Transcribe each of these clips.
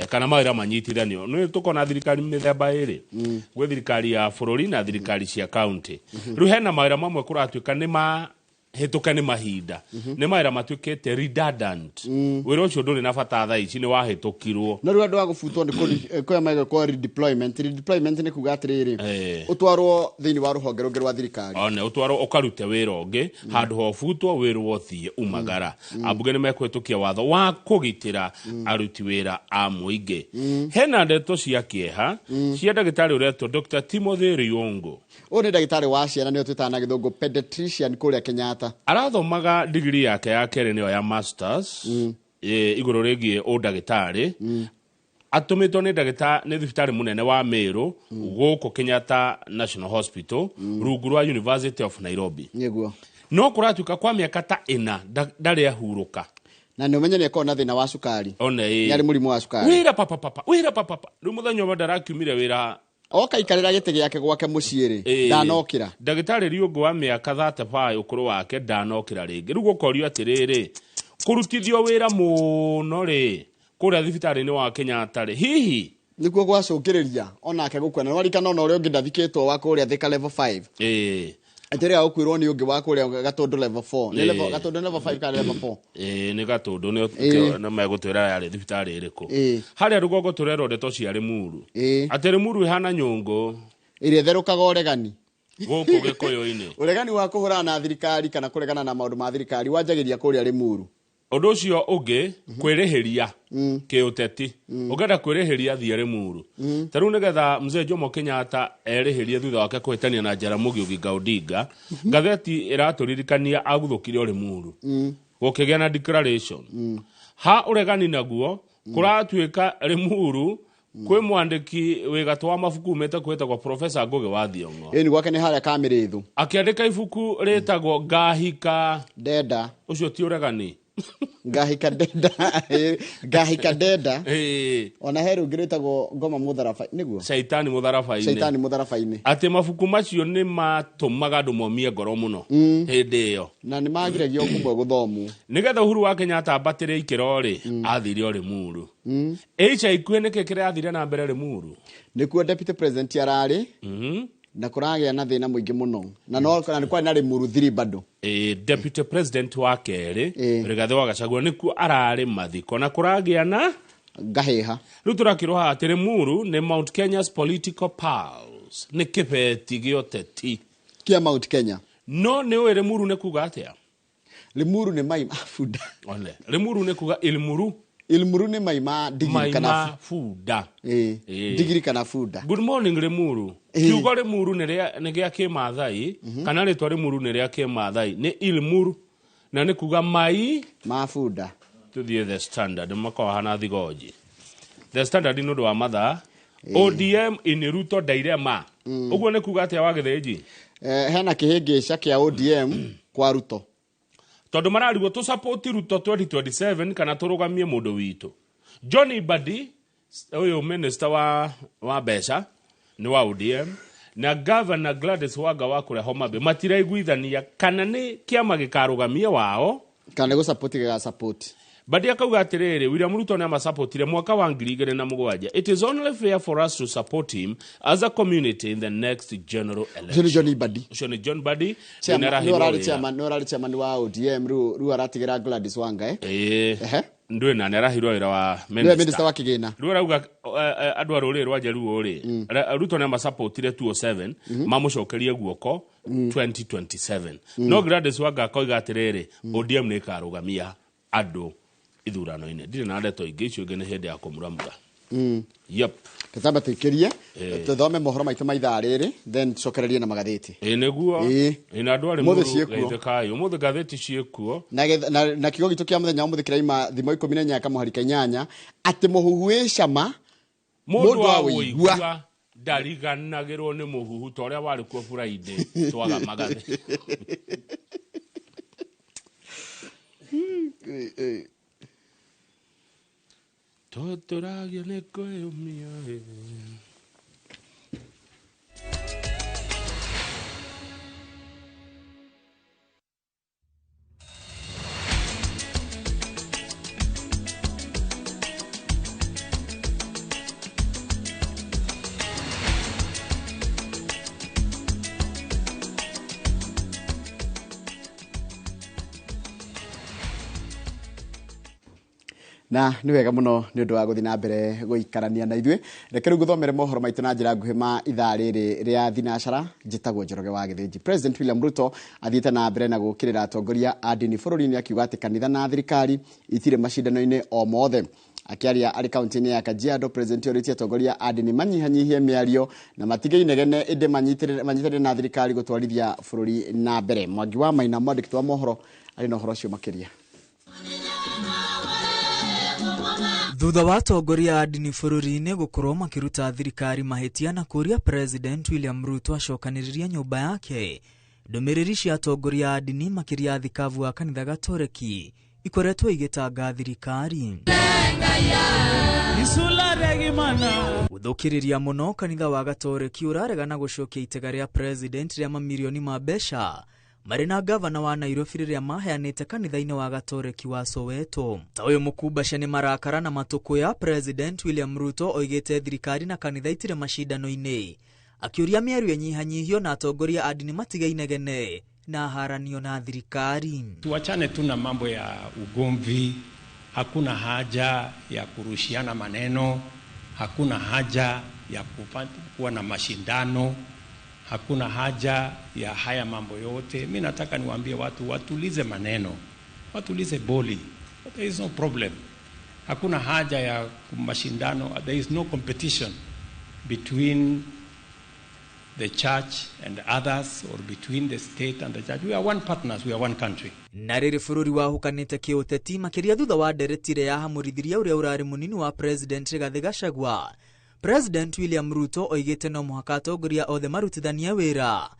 kana mawira manyitithanio nĩ tukona thirikari mĩthemba ĩrĩ gwĩ thirikari ya bũrũri na thirikari cia county rĩu hena mawira mamwe kũratuĩka nĩ hĩtũka nĩ mahinda nĩ mawĩra matuĩkĩte redundant wĩra ũcio ndũrĩ na bata thaa ici nĩ wahĩtũkirwo no rĩu andũ agũbutwo nĩ kũrĩa magĩkwo redeployment nĩ kuga atĩrĩrĩ ũtwarwo thĩinĩ wa rũhonge rũngĩ rwa thirikari one ũtwarwo ũkarute wĩra ũngĩ handũ ha ũbutwo wĩrwo ũthiĩ umagara ambunge nĩ mekũhĩtũkia watho wa kũgitĩra aruti wĩra a mũingĩ hena ndeto cia kĩeha cia ndagĩtarĩ ũretwo Dr. Timothy Riungu ũyũ nĩ ndagĩtarĩ wa ciana nĩyo twĩtaga na gĩthũngũ pediatrician kũrĩa Kenyatta arathomaga degree yake ya kerĩ nĩyo ya masters igũrũ rĩgiĩ ũndagĩtarĩ atũmĩtwo nĩ thibitarĩ mũnene wa Meru gũkũ Kenyatta National Hospital rungu rwa University of Nairobi nĩguo no kũratuĩka kwa mĩaka ta 4 ndarĩ ahurũka na nĩ ũmenye nĩ akorwo na thĩna wa cukari nĩ arĩ mũrimũ wa cukari wĩra papa rĩu mũthenya ũmwe ndarakiumire wĩra okaikarĩra gĩtĩ gĩake gwake mũciĩ-rĩ ndanokĩra ndagĩtarĩ Riungu wa mĩaka 35 ũkũrũ wake ndanokĩra rĩngĩ rĩu gũkorio atĩrĩrĩ kũrutithio wĩra mũno-rĩ kũrĩa thibitarĩ-inĩ wa Kenyatta-rĩ hihi nĩkuo gwacũngĩrĩria onake gũkwena warikana ona ũrĩa ũngĩ ndathikĩtwo wa kũrĩa Thika level 5 atĩrĩa ũkwĩrwo nĩ ũngĩ wa kũrĩa Gatũndũ level 4 nĩ level Gatũndũ level 5 kana level 4 nĩ Gatũndũ nĩ megũtwĩra yarĩ thibitarĩ ĩrĩkũ harĩa rũgongo tũrerwo ndeto cia Limuru atĩ Limuru ihana nyũngũ ĩrĩa therũkaga ũregani gũkũ Gĩkũyũ-inĩ ũregani wa kũhũrana na thirikari kana kũregana na maũndũ ma thirikari wanjagĩria kũrĩa Limuru ũndũ ũcio ũngĩ kwĩrĩhĩria kĩũteti ũngĩenda kwĩrĩhĩria thiĩ Limuru ta rĩu nĩgetha mzee Jomo Kenyatta erĩhĩrie thutha wake kũhĩtania na Jaramogi Oginga Odinga ngatheti ĩratũririkania aguthũkire Limuru gũkĩgĩa na declaration ha ũregani naguo kũratuĩka Limuru kwĩ mwandĩki wĩ gatũ wa mabuku umĩte kwĩtagwo Professor Ngũgĩ wa Thiong'o ni gwake nĩ harĩa Kamĩrĩthũ akĩandĩka ibuku rĩtagwo Ngahika Ndenda ũcio ti ũregani Ngahika Ndenda ona heru ngĩrĩtagwo Ngoma Mũtharaba nĩguo Shaitani Mũtharabai-inĩ atĩ mabuku macio nĩ matũmaga andũ momie ngoro mũno hĩndĩ ĩyo na nĩ magiragia ũkumwe gũthomwo nĩgetha Uhuru wa Kenyatta ambatĩre ikĩro-rĩ athire o Limuru ica ikuhĩ nĩkĩ kĩrathire na mbere Limuru nĩkuo deputy president ararĩ na kũragĩa na thĩna mũingĩ mũno na no nĩ kwa na Limuru 3 bado deputy president wa kerĩ Rigathĩ wa Gachagua nĩkuo ararĩ mathiko na kũragĩa na ngaheha rĩu tũrakĩrwo haha atĩ Limuru nĩ Mount Kenya's political pulse nĩ kĩbeti gĩoteti kia Mount Kenya no nĩ ũĩ Limuru nĩ kuga atĩa Limuru nĩ maima funda Limuru nĩ kuga Ilmuru nĩ maima digiri kana funda digiri kana funda good morning Limuru kiugo Limuru nĩ gĩa kĩmathai kana rĩtwa Limuru nĩ rĩa kĩmathai nĩ Ilmuru na nĩ kuga mai mafunda tuthiĩ The Standard makao hana thigoji The Standard nĩ ũndũ wa mathaa ODM in Ruto dilemma ũguo nĩ kuga atĩa wa Gĩthĩnji hena kĩhĩngĩca kĩa ODM kwa Ruto tondũ mararigwo tu support Ruto 2027 kana tũrũgamie mũndũ witũ John Mbadi ũyũ minister wa mbeca nĩ wa ODM na governor Gladys Wanga wa kũrĩa Homa Bay matiraiguithania kana nĩ kĩama gĩkarũgamie wao kana gũ support gĩga support Mbadi akauga atĩrĩrĩ William Ruto nĩ amasupportire mwaka wa 2007 it is only fair for us to support him as a community in the next general election John Mbadi John Mbadi nĩ ararĩ chairman wa ODM rĩu aratigira Gladys Wanga ndwe na nĩarahirwo wĩra wa minister wa kĩgĩna rĩu arauga andũ a rũrĩrĩ rwa Jaluo-rĩ Ruto nĩ amasupportire 2007 mamũcokerie guoko 2027 no Gladys Wanga akoiga atĩrĩrĩ ODM nĩ ĩkarũgamia andũ ithurano-inĩ ndirĩ na ndeto ingĩ icio ingĩ nĩ hĩndĩ ya kũmũramũra yep katamba tũikĩrie tũthome mohoro maitũ ma ithaa rĩrĩ then tucokererie na magathĩti nĩguo ina andũ arĩ mũthĩ mũthĩ gathĩti ciĩkuo na kiugo gitũ kĩa mũthenya wa mũthĩ kĩraima thimo 14 kamũharika 8 atĩ mũhuhu wĩ cama mũndũ wa wĩigua ndariganagĩrwo nĩ mũhuhu ta ũrĩa warĩ kuo Friday twaga magathĩ tũtũragio nĩ kwĩyũmia na ni wega muno ni undu wa guthi na mbere guikarania na ithwe reke riu guthomere mohoro maitu na njira nguhi ma ithaa riri ria thinashara njitagwo Njoroge wa Githinji. President William Ruto athiite na mbere na gukirira atongoria a dini bururi-ini akiuga ati kanitha na thirikari itire macindano-ini o mothe. Akiaria ari kaunti-ini ya Kajiado, President oritie atongoria a dini manyihanyihie miario na matige inegene inde manyitire na thirikari gutwarithia bururi na mbere. Mwangi wa Maina mwandiki wa mohoro ari na horo cio makiria. Thutha wa atongoria a dini bururi-ini gukorwo makiruta thirikari mahitia na kuria President William Ruto acokaniriria nyumba yake, ndumiriri cia atongoria a dini makiria thikavu wa kanitha Gatoreki ikoretwo igitanga thirikari. Guthukiriria muno kanitha wa Gatoreki uraregana gucokia itega ria President ria mamirioni ma mbeca marina gavana wa Nairobi riria maheanite kanitha-ini wa Gatoreki wa Soweto. Ta uyu mukubasha ni marakara na matuku ya President William Ruto oigite thirikari na kanitha itire macindano-ini, akiuria miario nyihanyihio na atongoria a dini matige inegene na haranio na thirikari. Tuachane tu na mambo ya ugomvi, hakuna haja ya kurushiana maneno, hakuna haja ya kuwa na mashindano, hakuna haja ya haya mambo yote. Mimi nataka niwaambie watu watulize maneno, watulize boli. There is no problem. Hakuna haja ya mashindano. There is no competition between the church and others or between the state and the church. We are one partners, we are one country. Nariri fururi wa hukanite kiuteti makiria thutha wa nderetire ya hamurithiria uria urari munini wa President Rigathi Gachagua. President William Ruto oigite no muhaka atongoria othe marutithania wira,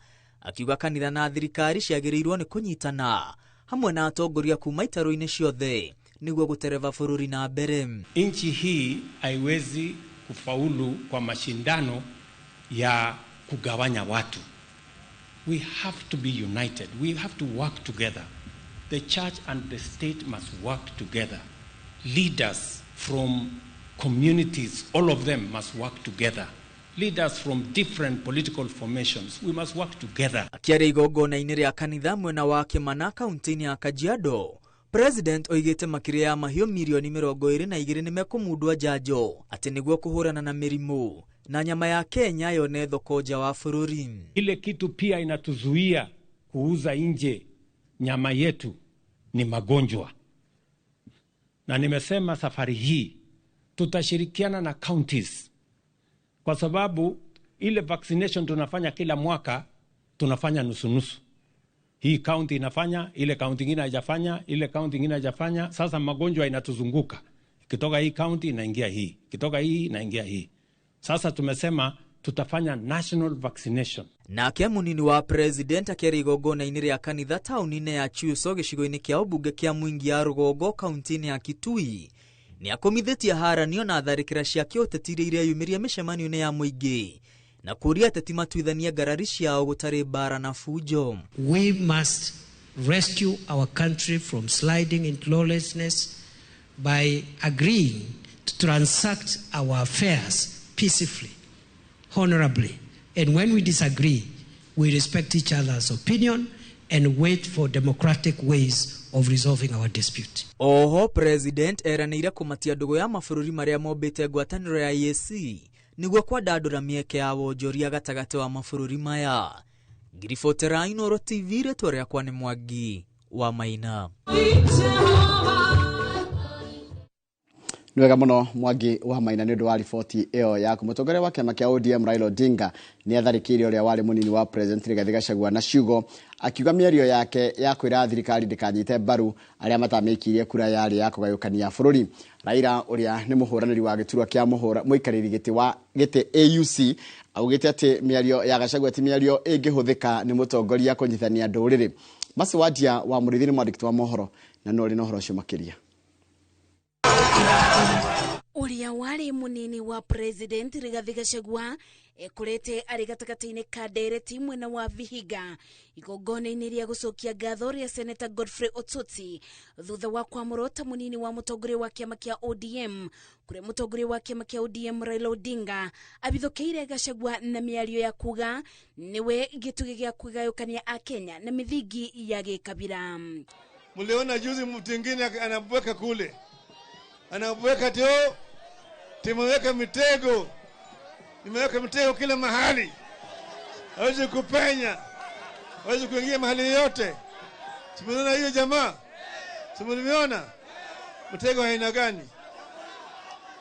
akiuga kanitha na thirikari ciagiriirwo ni kunyitana hamwe na atongoria kuma itaro-ini ciothe niguo gutereva bururi na mbere. Nchi hii haiwezi kufaulu kwa mashindano ya kugawanya watu. We have to be united. We have to work together. The church and the state must work together. Leaders from communities, all of them must work together. Leaders from different political formations, we must work together. Akiaria igongona-ini ria kanitha mwena wa Kimana kaunti-ini ya Kajiado, President oigite makiria ya mahio milioni 22 ni mekumundwa njanjo ati niguo kuhurana na mirimu na nyama ya Kenya yone thoko nja wa bururi. Ile kitu pia inatuzuia kuuza nje nyama yetu ni magonjwa. Na nimesema safari hii tutashirikiana na counties, kwa sababu ile vaccination tunafanya kila mwaka tunafanya nusu-nusu. Hii county inafanya, ile county ingine haijafanya, ile county ingine haijafanya. Sasa magonjwa inatuzunguka. Kitoka hii county inaingia hii, kitoka hii inaingia hii. Sasa tumesema tutafanya national vaccination. Na kia munini wa President akiaria igongona-ini ria kanitha tauni-ini ya Chuso gicigo-ini kia ubunge kia Mwingi ya Rugongo kaunti-ini ya Kitui ni akomithitie haranio na tharikira cia kiuteti iria yumiria micemanio-ini ya muingi na kuria ateti matuithania ngarari ciao gutari bara na fujo. We must rescue our country from sliding into lawlessness by agreeing to transact our affairs peacefully, honorably, and when we disagree, we respect each other's opinion and wait for democratic ways of resolving our dispute. Oho, President eranĩire kumatia ndugu ya mabũrũri maria mombĩte ngwatanĩro ya EAC niguo kwandandũra mieke ya wonjoria gatagati wa mabũrũri maya. Ngiribotera Inooro TV rĩtwa rĩakwa nĩ Mwangi wa Maina. Nwega muno Mwangi wa Maina ni undu wa riboti eo yaku. Mutongoria wa kiama kia ODM Raila Odinga ni atharikiri uria wari munini wa President Rigathi Gachagua na ciugo akiuga mĩario yake ya kwira thirikari ndikanyite mbaru aria matamikirie kura yari ya kugayukania bururi. Raila uria ni muhuraniri wa giturwa kia muikariri giti wa giti AUC augite ati mĩario ya Gachagua ti mĩario ingihuthika ni mutongoria kunyithania nduriri. Masiwadia wa murithini mwandiki wa mohoro na no ri no horo cio makiria. Uria wari munini wa President Rigathi Gachagua ekurete ari gatagati-ini ka ndereti mwena wa Vihiga igongona-ini ria gucokia ngatho ria Senator Godfrey Otsoti thutha wa kwamũrota munini wa mutongoria wa kiama kia ODM kuria mutongoria wa kiama kia ODM Raila Odinga abithukiire Gachagua na mĩario ya kuga niwe gĩtugĩ gĩa kugayũkania a Kenya na mithingi ya gĩkabira. Muliona juzi mtu mwingine anabweka kule anaweka timeweka mitego, nimeweka mitego kila mahali, hawezi kupenya, hawezi kuingia mahali yote. Simuona hiyo jamaa, simuona mitego haina gani?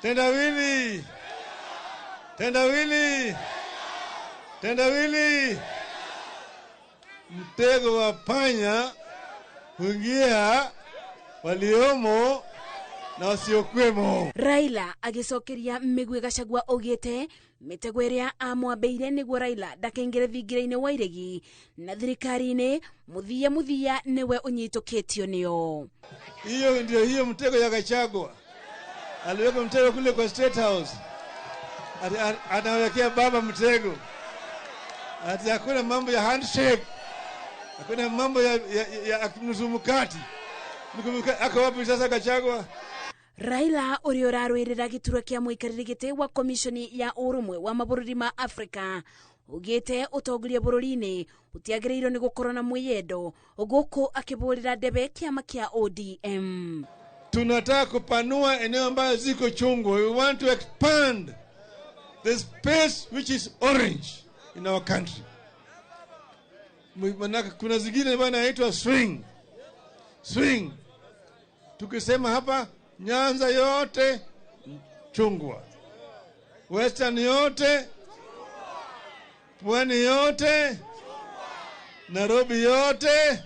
Tendawili, mtego wa panya kuingia waliomo na wasiokwemo. Raila agicokeria Migwi Gachagua ogete mitego iria amwambeire niguo Raila ndakaingire thingiraine wa iregi na thirikari-ini muthia niwe unyitukitio nio. Hiyo ndio hiyo mtego ya Gachagua. Aliweka mtego kule kwa State House. Anawekea baba mtego. Ati hakuna mambo ya handshake. Hakuna mambo ya mzumukati. Ako wapi sasa Gachagua? Raila uri urarwirira giturwa kia muikariri gite wa komishoni ya urumwe wa mabururi ma Afrika ugite utongoria bururi-ini utiagiriirwo ni gukorwo na mwiyendo guku akiburira ndebe kiama kia ODM. Tunataka kupanua eneo ambayo ziko chungu. We want to expand the space which is orange in our country. Manaka kuna zingine bwana inaitwa swing. Tukisema hapa Nyanza yote chungwa, Western yote, Pwani yote, Nairobi yote.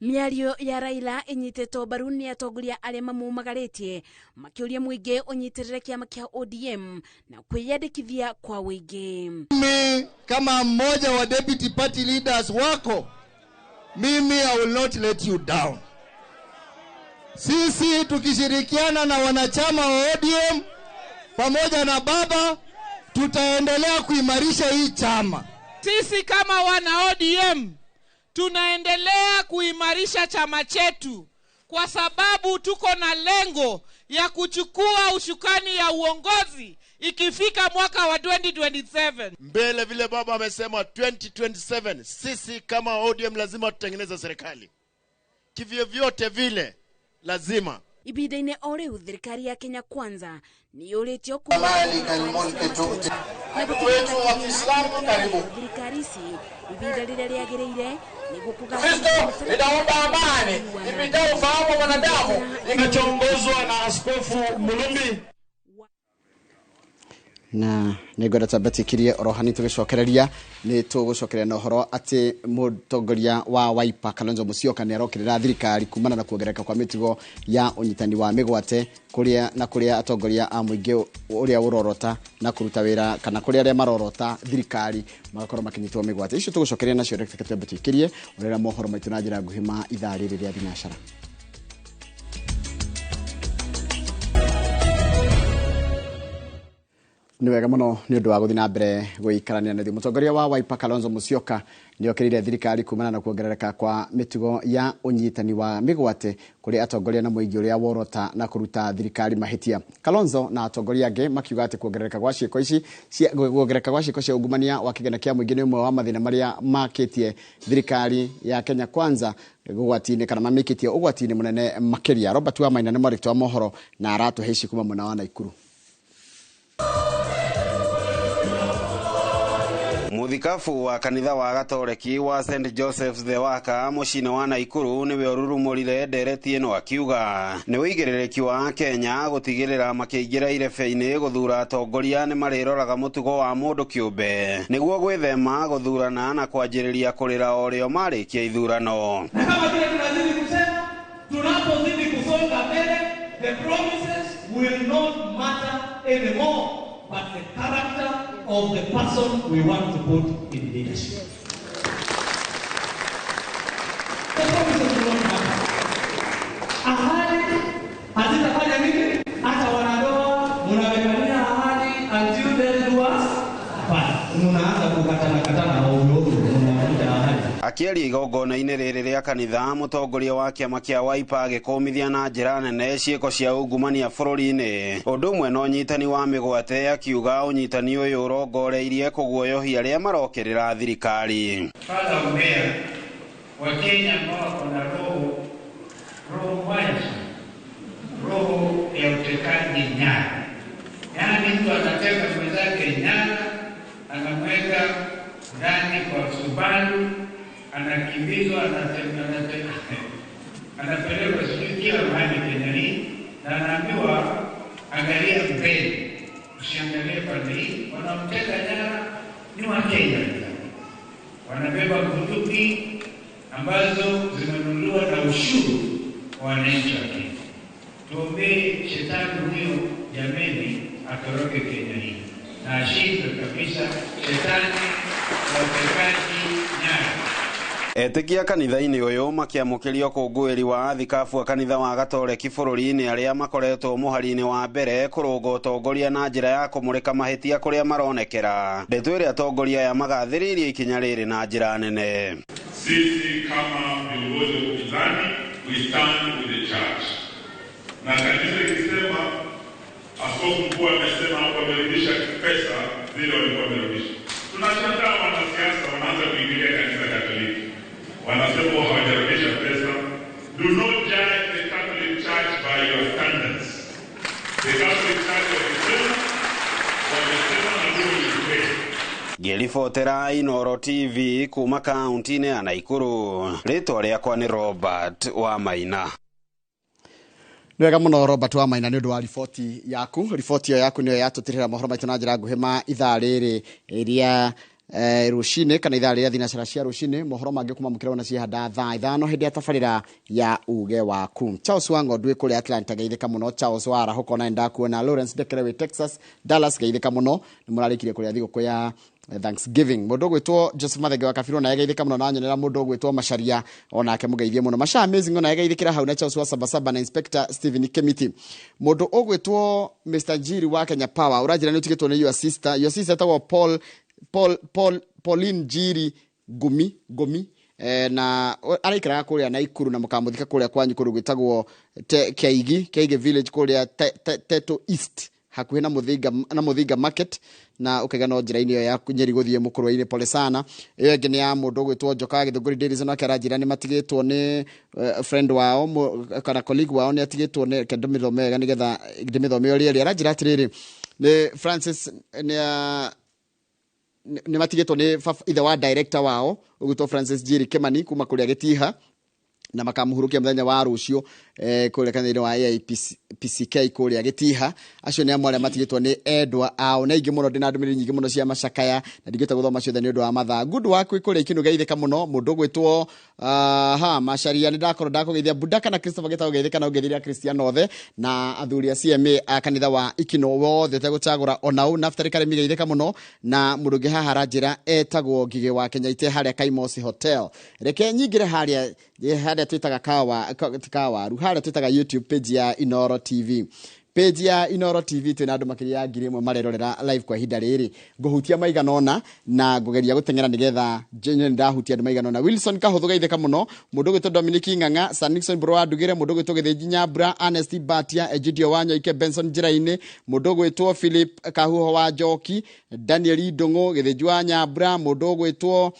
Miario ya Raila inyiteto baruni atongoria aria mamumagaritie makiuria muingi unyitirire kiama kia ODM na kwiyandikithia kwa wingi. Mimi kama mmoja wa deputy party leaders wako, mimi I will not let you down. Sisi tukishirikiana na wanachama wa ODM pamoja na baba tutaendelea kuimarisha hii chama. Sisi kama wana ODM tunaendelea kuimarisha chama chetu kwa sababu tuko na lengo ya kuchukua ushukani ya uongozi ikifika mwaka wa 2027. Mbele vile baba amesema 2027 sisi kama ODM lazima tutengeneze serikali. Kivyo vyote vile lazima. Ibida-ini ore thirikari ya Kenya Kwanza ni uretio wetu wa Kiislamu karibu. Thirikari si ibida lile liagireire ni gukuga Kristo inaomba amani, ipitao ufahamu wa wanadamu, inachoongozwa na Askofu Mulumbi. Na nigwenda tambetikirie orohani tugicokereria ni tugucokereria na horo ati mutongoria wa Wiper Kalonzo Musyoka ni arokirira thirikari kumana na kuongereka kwa mitigo ya unyitani wa migwate kuria atongoria a muingi uria urorota na kuruta wira kana kuria aria marorota thirikari magakorwo makinyitwo migwate icio tugucokereria nacio reke tambetikirie urera mohoro maitu na njira nguhima ithaa riri ria thinacara. Ni wega muno ni undu wa guthi na mbere guikarania na mutongoria wa Wiper Kalonzo Musyoka ni okirire thirikari kumana na kuongerereka kwa mitigo ya unyitani wa migwate kuri atongoria na muingi uria worota na kuruta thirikari mahitia. Kalonzo na atongoria ange makiuga ati kuongerereka kwa ciiko ici kuongerereka kwa ciiko cia ungumania wa kigena kia muingi ni umwe wa mathina maria makitie thirikari ya Kenya Kwanza gugwatine kana mamikitie ugwatine munene makiria. Robert wa Maina ni mwarikto wa mohoro na aratu heici kuma muna wa Naikuru. Muthikafu wa kanitha wa Gatoreki wa St Joseph's the Waka mucine wa Naikuru niwe ururumurire ndereti ino akiuga ni wigerereki wa Kenya gutigirira makiingira irebe-ini guthura atongoria ni mariroraga mutugo wa mundu kiumbe niguo gwithema guthurana na kwanjiriria kurira orio marikia ithurano. Na kama vile tunazidi kusema, tunapozidi kusonga mbele, the promises will not matter anymore, but the character of the person we want to put in leadership. The promises will not matter. Ahadi hazitafanya nini? Hata wanandoa mnawekania ahadi until they do us. Hapana, mnaanza kukatana ovyo mnaanza ahadi. Akiari igongona-ini riri ria kanitha mutongoria wa kiama kia Wiper agikumithia na njira nene ciiko cia ungumania bururi-ini undu umwe no nyitani wa migwate akiuga unyitani uyu urongoreirie kuguoyohia aria marokirira thirikari. Father Mayor wa Kenya ambao wako na roho mbaya, roho ya utekaji nyara. Yaani mtu anateka mwenzake nyara, anamweka ndani kwa Subaru, anakimbizwa, anapelekwa sijui kila mahali Kenya hii, na anaambiwa angalia mbele, usiangalie pande hii. Wanamteka nyara ni wa Kenya, wanabeba bunduki ambazo zimenunuliwa na ushuru wa wananchi wa Kenya. Tuombee shetani huyo jameni atoroke Kenya hii na ashindwe kabisa shetani wa utekaji nyara. Etikia kanitha-inĩ ũyũ makĩamũkĩria ũkũngũĩri wa athikabu a kanitha wa Gatoreki bũrũri-inĩ arĩa makoretwo mũhari-inĩ wa mbere kũrũnga ũtongoria na njĩra ya kũmũrĩka mahĩtia kũrĩa maronekera. Ndeto ĩrĩa atongoria aya magathĩrĩirie ikinya rĩrĩ na njĩra nene. Sisi kama viongozi wa upinzani we stand with the church. Na kanisa ikisema askofu mkuu amesema wamerudisha pesa vile walikuwa wamerudisha. Tunashangaa wanasiasa wanaanza kuingilia kanisa Katoliki. Wanasema hawajarudisha pesa. Do not judge the Catholic Church by your standards. The Catholic Church wamesema na ndio ilipea. Ngĩribotera Inooro TV kuma kaunti-inĩ ya Naikuru. Rĩtwa rĩakwa nĩ Robert Wamaina. Wega muno Robert Wamaina nĩ ũndũ wa riboti yaku. Riboti yaku nĩyo yatũtirĩra mohoro maitũ na njĩra nguhĩ ma ithaa rĩrĩ iria rucine kana ithaa rĩrĩa thinacara cia rucine. Mohoro mangĩ kuma mũkĩra na ciehanda thaa ithano hĩndĩ ya tabarĩra ya uge waku. Charles Wang'ondu kũrĩa Atlanta geithĩka mũno. Charles Wara hokona ndakuona. Lawrence Dekerewe Texas Dallas geithĩka mũno. Nĩ mũrarĩkirie kũrĩa thigũkũ ya Thanksgiving. Mũndũ gwĩtwo Joseph Mathenge wa Kabiro na geithĩka mũno na nyonera mũndũ gwĩtwo Macharia onake mũgeithie mũno. Masha Amazing ona geithĩkĩra hau na Charles wa Sabasaba na Inspector Stephen Kemiti. Mũndũ ũgwĩtwo Mr. Jiri wa Kenya Power ũranjĩra nĩ ũtigĩtwo nĩ your sister tagwo Pauline Jiri Gumi na araikaraga kũrĩa Naikuru na mũkamũthika kũrĩa kwanyu kũrĩa gwĩtagwo Keigi Village kũrĩa Teto East hakuhĩ na Muthinga Market na ukaiga no njĩra-inĩ ĩyo ya Nyeri gũthiĩ mũkũrwa-inĩ pole sana. Ĩyo ĩngĩ nĩ ya mũndũ gwĩtwo Njoka Gĩthũngũri Davis no kĩaranjĩra nĩ matigĩtwo nĩ friend wao kana colleague wao nĩ atigĩtwo nĩ kĩndũmĩthome wega nĩgetha ndĩmĩthome ũrĩa aranjĩra atĩrĩrĩ nĩ Francis nĩ matigĩtwo nĩ ithe wa director wao ũgwĩtwo Francis Jiri Kimani kuma kũrĩa Gĩtiha na makamuhurukia mũthenya wa rũciũ kũrĩa kanitha-inĩ wa AIPCK kũrĩa Gĩtiha. Acio nĩ amwe arĩa matigĩtwo nĩ endwa ao na ingĩ mũno ndĩna ndũmĩrĩri nyingĩ mũno cia macakaya na ndingĩhota gũthoma ciothe nĩ ũndũ wa mathaa. Good work kũrĩa ikĩnũ geithĩka mũno mũndũ gwĩtwo Macharia nĩ ndakorwo ndakũgeithia Budaka na Christopher Gĩtaũ geithĩka na ũgeithĩria Christian othe na athuri a CMA a kanitha wa Ikino wothe tegũcagũra onau Naftali Karemi geithĩka mũno na mũndũ ũngĩ haha aranjĩra etagwo Ngigĩ wa Kenya ite harĩa Kaimosi Hotel. Reke nyingĩre harĩa twĩtaga kawaru harĩa twĩtaga YouTube page ya Inooro TV. Page ya Inooro TV twĩna andũ makĩria ngiri ĩmwe marerorera live kwa ihinda rĩrĩ. Ngũhutia maiganona na ngũgeria gũteng'era nĩgetha njenye ndahutia andũ maiganona. Wilson Kahũthũ geithĩka mũno. Mũndũ gwĩtwo Dominic Ng'ang'a, Sanixon Bro wa Ndugĩre, mũndũ gwĩtwo Gĩthĩnji Nyambura, Ernest Batia, Egidio wa Nyoike, Benson Njĩra-inĩ, mũndũ gwĩtwo Philip Kahuho wa Njoki, Daniel Ndũng'ũ, Gĩthĩnji wa Nyambura, mũndũ gwĩtwo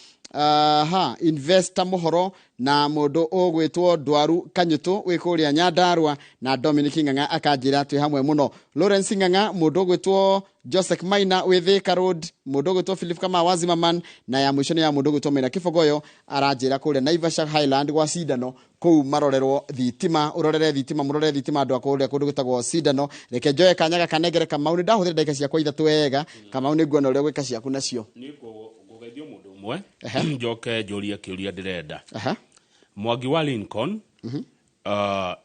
investor Mohoro na mũndũ ũgwĩtwo Ndwaru Kanyũtũ wĩ kũrĩa Nyandarua na Dominic Ng'ang'a akanjĩra twĩ hamwe mũno. Lawrence Ng'ang'a, mũndũ gwĩtwo Joseph Maina wĩ Thika Road, mũndũ gwĩtwo Philip Kama wa Zimmerman na ya mũico nĩ ya mũndũ gwĩtwo Maina Kĩbogoyo aranjĩra kũrĩa Naivasha Highland gwa Cindano kũu marorerwo thitima. Ũrorere thitima mũrorere thitima andũ akũrĩa kũndũ gwĩtagwo Cindano. Reke njoye kanyaga kanengere Kamau nĩ ndahũthĩra ndagĩka ciakwa ithatũ wega. Kamau nĩ nguona ũrĩa gwĩka ciaku nacio. Gũgeithio mũndũ ũmwe njoke njũrie kĩũria ndĩrenda. Mwangi wa Lincoln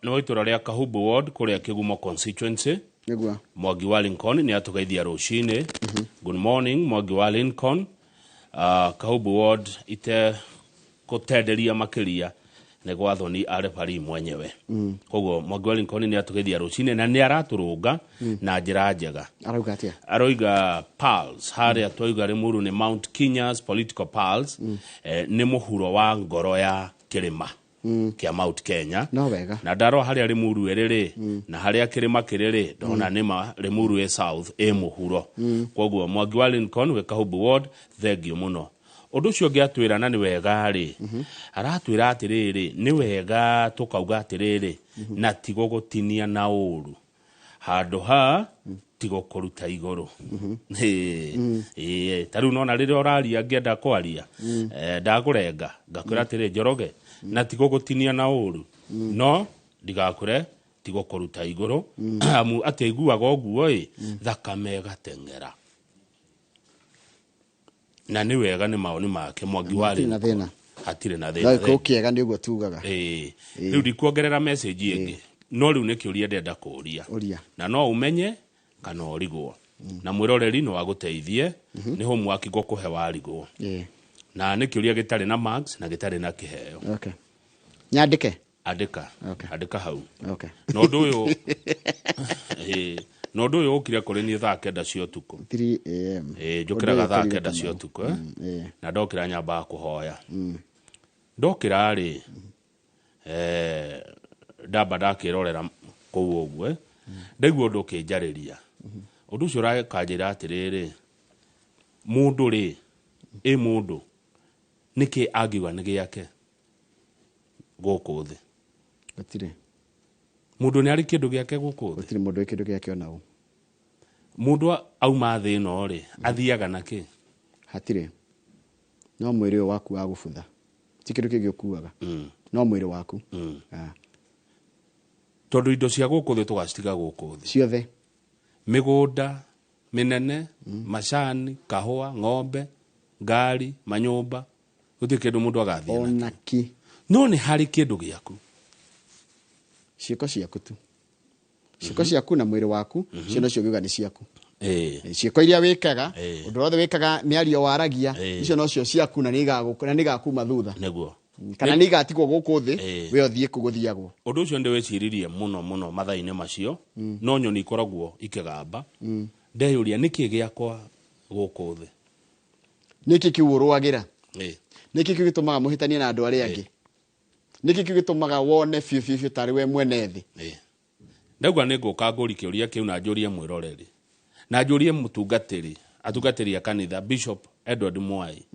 no itũra rĩa Kahubu Ward kũrĩa Kĩgumo constituency. Mwangi wa Lincoln nĩ atũgeithia rũcinĩ. Good morning Mwangi wa Lincoln. Kahubu Ward ite kũtenderia makĩria nĩ gwathwo ni arefari mwenyewe. Koguo Mwangi wa Lincoln nĩ atũgeithia rũcinĩ na nĩ aratũrũnga na njĩra njega. Arauga atĩa? Aroiga Pulse harĩa twoiga Limuru nĩ Mount Kenya's political pulse nĩ mũhuro wa ngoro ya kĩrĩma kia Mount Kenya. No wega. Na ndaro harĩa Limuru ĩrĩ na harĩa kĩrĩma kĩrĩ ndona nĩma Limuru ĩ south ĩ mũhuro. Koguo Mwangi wa Lincoln wĩ Kahubu Ward thengio mũno. Ũndũ ũcio ngĩatwĩra na nĩ wega rĩ aratwĩra atĩrĩrĩ nĩ wega tũkauga atĩrĩrĩ na tigo gũtinia na ũru. handå ha tigo kå ruta igå tarä u nona rä rä a å raria ngä enda kwaria ndagå renga ngakwä ra atä rä Njoroge na tigå gå tinia na å ru no ndigakå re tigå kå ruta igå rå amu atä aiguaga å guo thakame gateng'era na nä wega nä maoni make Mwangi wa Rĩu hatirä na thä ko kiega nä guo tugaga rä u ndikuongerera message ĩngĩ no rä u nä kä å ria ndenda kå ria na no ũmenye kana ũrigwo na mwĩroreri no agũteithie nĩ homework ngũkũhe warigwo na nĩ kä å ria gä tarä na marks na gä tarä na kä heo nyandĩke andĩka hau na ũndũ ũyũ na ũndũ ũyũ ũkire kũrĩ niĩ thaa 9 cia ũtukũ njũkĩraga thaa 9 cia ũtukũ na ndokĩra nyambaga kũhoya ndokĩra rĩ ndamba ndakĩrorera kũu ũguo ndaigua ũndũ ũkĩnjarĩria ũndũ ũcio ũrakanjĩra atĩrĩrĩ mũndũ rĩ mũndũ nĩkĩ angiuga nĩ gĩake gũkũ thĩ gũtirĩ mũndũ nĩ arĩ kĩndũ gĩake gũkũ thĩ gũtirĩ mũndũ kĩndũ gĩake ona ũ mũndũ auma thĩ ĩno rĩ athiaga nakĩ hatirĩ no mwĩrĩ ũyũ waku wa gũbutha ti kĩndũ kĩngĩ ũkuaga no mwĩrĩ waku tondũ indo cia gũkũ thĩ tũgacitiga gũkũ thĩ ciothe mĩgũnda mĩnene macani kahũa ng'ombe ngari manyũmba gũtirĩ kĩndũ mũndũ agathiĩ onaki no nĩ harĩ kĩndũ gĩaku ciĩko ciaku tu ciĩko ciaku na mwĩrĩ waku cio nocio ngiuga nĩ ciaku ciĩko iria wĩkaga ũndũ wothe wĩkaga mĩario waragia icio nocio ciaku na nĩ igakuma thutha nĩguo kana nĩ igatigwo gũkũ thĩ we ũthiĩ kũgũthiagwo ũndũ ũcio ndĩ wĩciririe mũno mathaa-inĩ macio no nyoni ikoragwo ikĩgamba ndeyũria nĩkĩ gĩakwa gũkũ thĩ nĩkĩ kĩu ũrũagĩra nĩkĩ kĩu gĩtũmaga mũhĩtanie na andũ arĩa angĩ nĩkĩ kĩu gĩtũmaga wone biũ tarĩ we mwene thĩ ndauga nĩ ngũka ngũri kĩũria kĩu na njũrie mwĩroreri na njũrie atungatĩri a kanitha Bishop Edward Mwai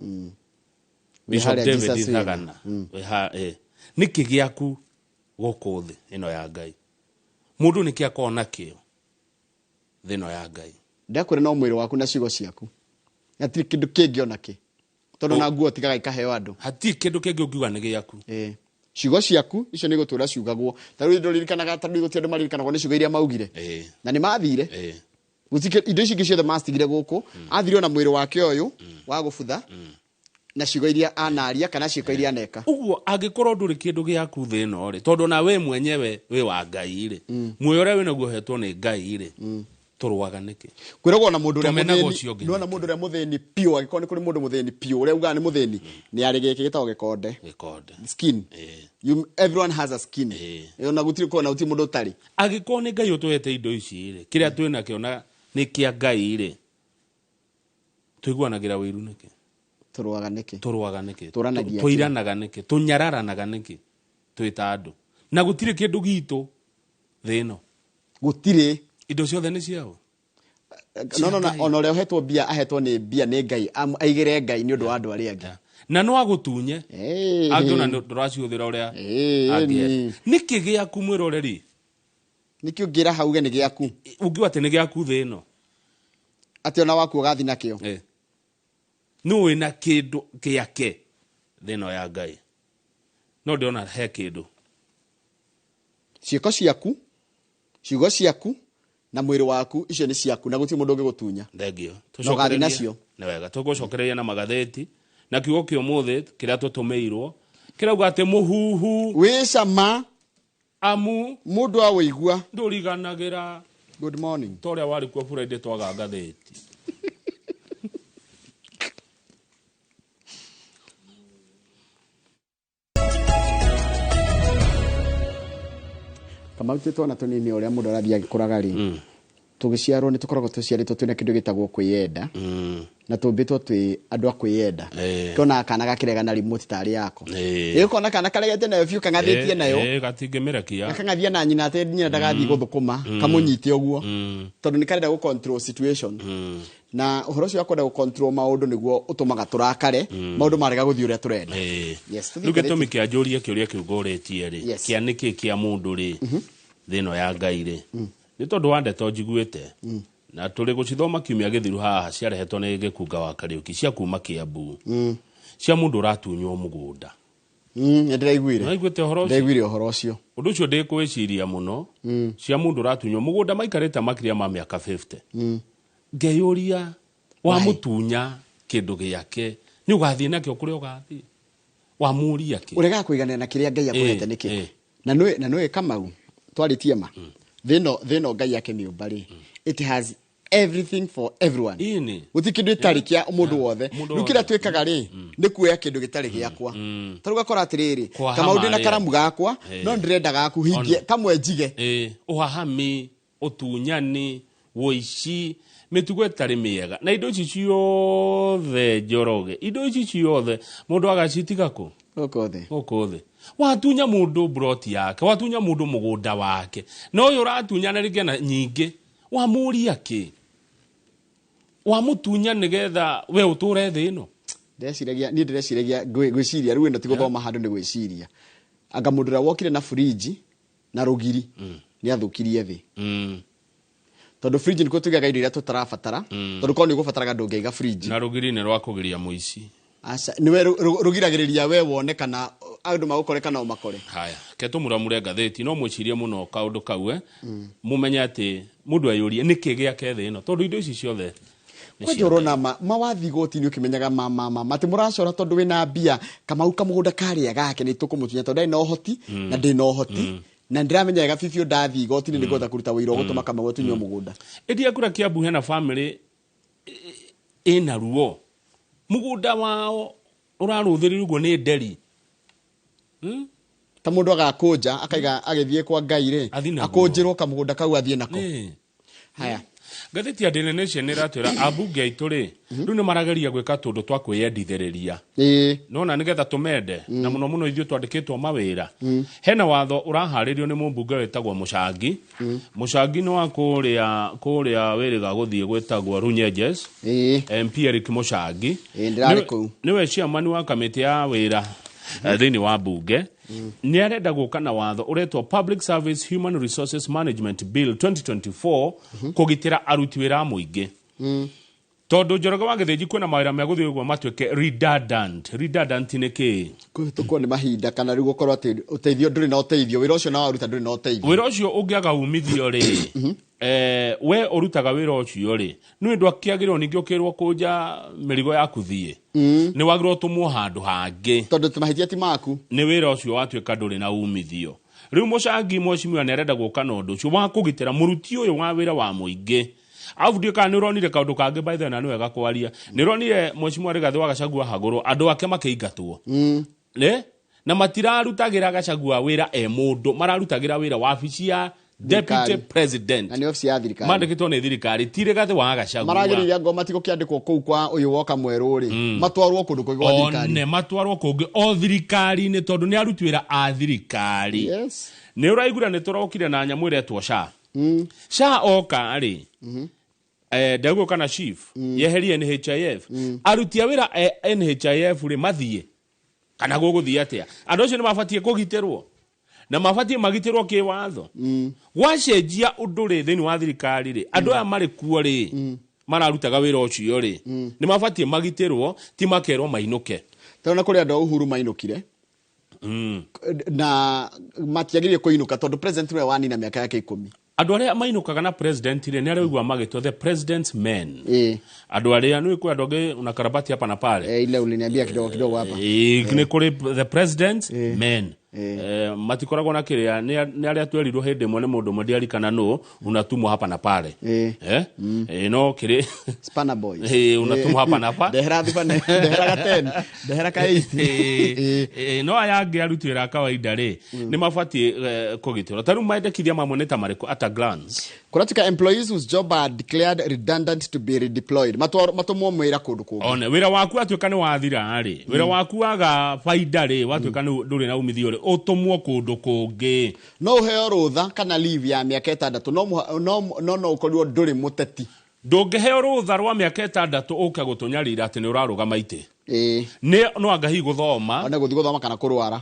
Bishop David Thagana nĩkĩ gĩaku gũkũ thĩ ĩno ya Ngai mũndũ nĩkĩ akona kĩo thĩ ĩno ya Ngai ndakwĩra no mwĩrĩ waku na ciugo ciaku hatirĩ kĩndũ kĩngĩ onakĩ tondũ na nguo tigaga ikaheo andũ hatirĩ kĩndũ kĩngĩ ũngiuga nĩ gĩaku ciugo ciaku icio nĩ gũtũra ciugagwo tarĩu ndũririkanaga tarĩu gũtirĩ andũ maririkanagwo nĩ ciugo iria maugire na nĩ mathire indo icio ingĩ ciothe macitigire gũkũ athire na mwĩrĩ wake ũyũ wa gũbutha na ciugo iria anaria kana ciĩko iria aneka ũguo angĩkorwo ndũrĩ kĩndũ gĩaku thĩ ĩno rĩ tondũ na we mwenyewe wĩ wa Ngai rĩ muoyo ũrĩa wĩnaguo hetwo nĩ Ngai rĩ tũrũaga nĩkĩ kwĩragwo na mũndũ ũrĩa mũthĩni piũ angĩkorwo nĩ kũrĩ mũndũ mũthĩni piũ ũrĩa ugaga nĩ mũthĩni nĩ arĩ gĩkĩ gĩtagwo gĩkonde skin everyone has a skin na gũtirĩ kona gũtirĩ mũndũ ũtarĩ angĩkorwo nĩ Ngai ũtũhete indo ici rĩ kĩrĩa twĩ nakĩo na nĩ kĩa Ngai rĩ tũiguanagĩra wĩru nĩkĩ tũrũaga nĩkĩ tũiranaga nĩkĩ tũnyararanaga nĩkĩ twĩ ta andũ na gũtirĩ kĩndũ gitũ thĩ ĩno gũtirĩ indo ciothe nĩ ciao ona ũrĩa ũhetwo mbia ahetwo nĩ mbia nĩ Ngai aigĩre Ngai nĩ ũndũ wa andũ arĩa angĩ na no agũtunye angĩona ndũracihũthĩra ũrĩa angĩenda nĩkĩ gĩaku mwĩroreri nĩkĩ ũngĩra hauge nĩ gĩaku ũngiuga atĩ nĩ gĩaku thĩ ĩno atĩ ona waku ũgathiĩ nakĩo nĩ wĩ na kĩndũ gĩake thĩ ĩno ya Ngai no ndĩrona he kĩndũ ciĩko ciaku ciugo ciaku na mwĩrĩ waku icio nĩ ciaku na gũtirĩ mũndũ ũngĩgũtunya thengio tũcokererie nacio nĩ wega tũgũcokereria na magathĩti na kiugo kĩa ũmũthĩ kĩrĩa tũtũmĩirwo kĩrauga atĩ mũhuhu wĩ cama amu mũndũ awĩigua ndũriganagĩra good morning ta ũrĩa warĩ kuo Friday twaga ngathĩti kama utĩtwo na tũnini ũrĩa mũndũ arathiĩ agĩkũraga rĩ tũgĩciarwo nĩ tũkoragwo tũciarĩtwo twĩna kĩndũ gĩtagwo kwĩyenda na tũmbĩtwo twĩ andũ a kwĩyenda kĩona kana gakĩrega na remote tarĩ yako ĩkona kana karegete nayo biũ kang'athĩtie nayo gatingĩmĩrekia kang'athia na nyina atĩ nyina ndagathiĩ gũthũkũma kamũnyite ũguo tondũ nĩ karenda gũ-control situation na ũhoro ũcio wa kwenda gũ-control maũndũ nĩguo ũtũmaga tũrakare maũndũ marega gũthiĩ ũrĩa tũrenda rĩu gĩtũmi kĩa njũrie kĩũria kĩu ngũrĩtie rĩ kĩa nĩkĩ kĩa mũndũ rĩ thĩ ĩno ya Ngai rĩ nĩ tondũ wa ndeto njiguĩte na tũrĩ gũcithoma kiumia gĩthiru haha ciarehetwo nĩ Gĩkunga wa Kariũki cia kuma Kiambu cia mũndũ ũratunywo mũgũnda. Ndĩraiguire. Naiguĩte ũhoro ũcio? Ndĩraiguire ũhoro ũcio. Ũndũ ũcio ndĩkwĩciria mũno cia mũndũ ũratunywo mũgũnda maikarĩte makĩria ma mĩaka 50. Ngeyũria wa mũtunya kĩndũ gĩake nĩ ũgathiĩ nakĩo kũrĩa ũgathiĩ. Wa mũria kĩ? Ũrega kũiganĩra na kĩrĩa Ngai akũhete nĩkĩ? Na nĩ Kamau twaritie ma. Thĩno Ngai yake nĩ ũmbarĩ. It has everything for everyone. Gũti kĩndũ gĩtarĩ kĩa mũndũ wothe. Rĩu kĩrĩa twĩkaga rĩ nĩ kuoya kĩndũ gĩtarĩ gĩakwa. Tarĩu gakora atĩrĩrĩ Kamau ndĩ na karamu gakwa no ndĩrenda gaku hingie kamwe njige. Ũhahami, ũtunyani, woici, mĩtugo ĩtarĩ mĩega na indo ici ciothe Njoroge, indo ici ciothe mũndũ agacitiga kũ? Gũkũ thĩ. Watunya mũndũ broti yake, watunya mũndũ mũgũnda wake, na ũyũ ũratunya na rĩngĩ na nyingĩ wamũria kĩ? Wamũtunya nĩgetha we ũtũre thĩ ĩno. Ndĩreciria gwĩciria rĩu ĩno ti gũthoma handũ nĩ gwĩciria. Anga mũndũ ũrĩa wokire na fridge na rũgiri nĩ athũkirie thĩ. Tondũ fridge nĩkuo tuigaga indo iria tũtarabatara tondũ korwo nĩ ũgũbataraga ndũngĩiga fridge. Na rũgiri nĩ rwa kũgiria mũici. Aca niwe rugiragĩrĩria we wone kana andũ magũkore kana ũmakore. Haya, ketũmuramure ngathĩti no mwĩcirie mũno kaũndũ kau mũmenye atĩ mũndũ ayũrie nĩkĩ gĩake thĩ ĩno tondũ indo ici ciothe kwĩjorona mawathi goti-inĩ ũkĩmenyaga matĩ mũracora tondũ wĩna mbia Kamau kamũgũnda karĩa gake nĩ tũkũmũtunya tondũ ndarĩ na ũhoti na ndĩ na ũhoti na ndĩramenya wega bibiũ ndathi goti-inĩ nĩgetha kũruta wĩra gũtũma Kamau atunywo mũgũnda. Ĩndĩ kũrĩa Kiambu hena family ĩna ruo mũgũnda wao ũrarũthĩrĩrwo nĩ nderi. Ta mũndũ agakũnja akaiga agĩthiĩ kwa Ngai rĩ akũnjĩrwo kamũgũnda kau athiĩ nako. Haya ngathĩti ya Daily Nation ĩratwĩra ambunge aitũ rĩ rĩu nĩ marageria gwĩka tũndũ twa kwĩyendithĩrĩria nona nĩgetha tũmende na mũno mũno ithuĩ twandĩkĩtwo mawĩra. Hena watho ũraharĩrio nĩ mũmbunge wĩtagwo Mũcangi. Mũcangi nĩ wa kũrĩa wĩrĩga gũthiĩ gwĩtagwo Runyenjes. MP Eric Mũcangi nĩwe chairman wa kamĩtĩ ya wĩra thĩinĩ wa mbunge. Nĩ arenda gũka na watho ũretwo Public Service Human Resources Management Bill 2024 kũgitĩra aruti wĩra a mũingĩ. Tondũ Njoroge wa Gĩthĩnji kwĩna mawĩra me gũthiĩ ũguo matuĩke redundant nĩ kĩ? Kũhĩtũkwo nĩ mahinda kana rĩu gũkorwo atĩ ũteithio ndũrĩ na ũteithio wĩra ũcio na waruta ndũrĩ na ũteithio. Wĩra ũcio ũngĩaga umithio rĩ we ũrutaga wĩra ũcio rĩ nĩ ũndũ akĩagĩrĩrwo ningĩ ũkĩrwo kũnja mĩrigo yaku thiĩ nĩ wagĩrĩrwo tũmwo handũ hangĩ tondũ mahĩtia ti maku nĩ wĩra ũcio watuĩka ndũrĩ na umithio. Rĩu Mũcangi mwecimiwa nĩ arenda gũka na ũndũ ũcio wa kũgitĩra mũruti ũyũ wa wĩra wa mũingĩ. Avudio kana nĩronire kaũndũ kangĩ by the way na nĩwega kwaria nĩronire mwecimiwa Rigathĩ wa Gachagua hagũrũ andũ ake makĩingatwo na matirarutagĩra Gachagua wĩra mũndũ mararutagĩra wĩra wabici ya Deputy President. Na nĩ ofisi ya thirikari. Mandĩkĩtwo nĩ thirikari ti Rigathĩ wa Gachagua. Maragĩrĩria ngoma tigo kĩandĩkwo kũu kwa ũyũ woka mwerũ rĩ matwarwo kũndũ kũngĩ gwa thirikari. One matwarwo kũngĩ o thirikari-inĩ tondũ nĩ aruti wĩra a thirikari. Nĩ ũraigua nĩ tũrokire na nyamũ ĩretwo SHA. SHA oka rĩ ndagwo kana chief yeherie NHIF aruti a wĩra NHIF rĩ mathiĩ kana gũgũthiĩ atĩa. Andũ acio nĩ mabatiĩ kũgitĩrwo na mabatiĩ magitĩrwo kĩwatho. Gwacenjia ũndũ rĩ thĩinĩ wa thirikari rĩ andũ aya marĩ kuo rĩ mararutaga wĩra ũcio rĩ nĩ mabatiĩ magitĩrwo ti makerwo mainũke. Tondũ kũrĩ andũ Uhuru mainũkire na matiagĩrĩire kũinũka tondũ president we wanina mĩaka yake 10. Andũ arĩa mainũkaga na president rĩ nĩ arĩgua magĩtwo the president's men. Andũ arĩa nĩ kwĩ andũ angĩ una karabati hapa na pale. Ile uliniambia kidogo hapa. Nĩ kũrĩ the president's men. Matikoragwo na kĩrĩa nĩ arĩa twerirwo hĩndĩ ĩmwe nĩ mũndũ ũmwe ndiarikana nũ unatumwo hapa na pale. No kĩrĩ Spanner boys. Unatumwo hapa na pale. Ndehera 10, ndehera 8. No aya angĩ aruti wĩra kawaida rĩ nĩ mabatiĩ kũgitĩrwo. Tarĩu maendekithia mamwe nĩ ta marĩkũ at a glance. Kũratuĩka employees whose job are declared redundant to be redeployed. Matũmwo mwĩra kũndũ kũngĩ. One wĩra waku atuĩka nĩ wathira rĩ wĩra waku waga faida rĩ watuĩka ndũrĩ na umithio rĩ ũtũmwo kũndũ kũngĩ. No ũheo rũtha kana leave ya mĩaka 6 no ũkorirwo ndũrĩ mũteti. ndũngĩheo rũtha rwa mĩaka 6 ũke gũtũnyarira atĩ nĩ ũrarũgama itĩ no anga hi gũthoma ona gũthi gũthoma kana kũrwara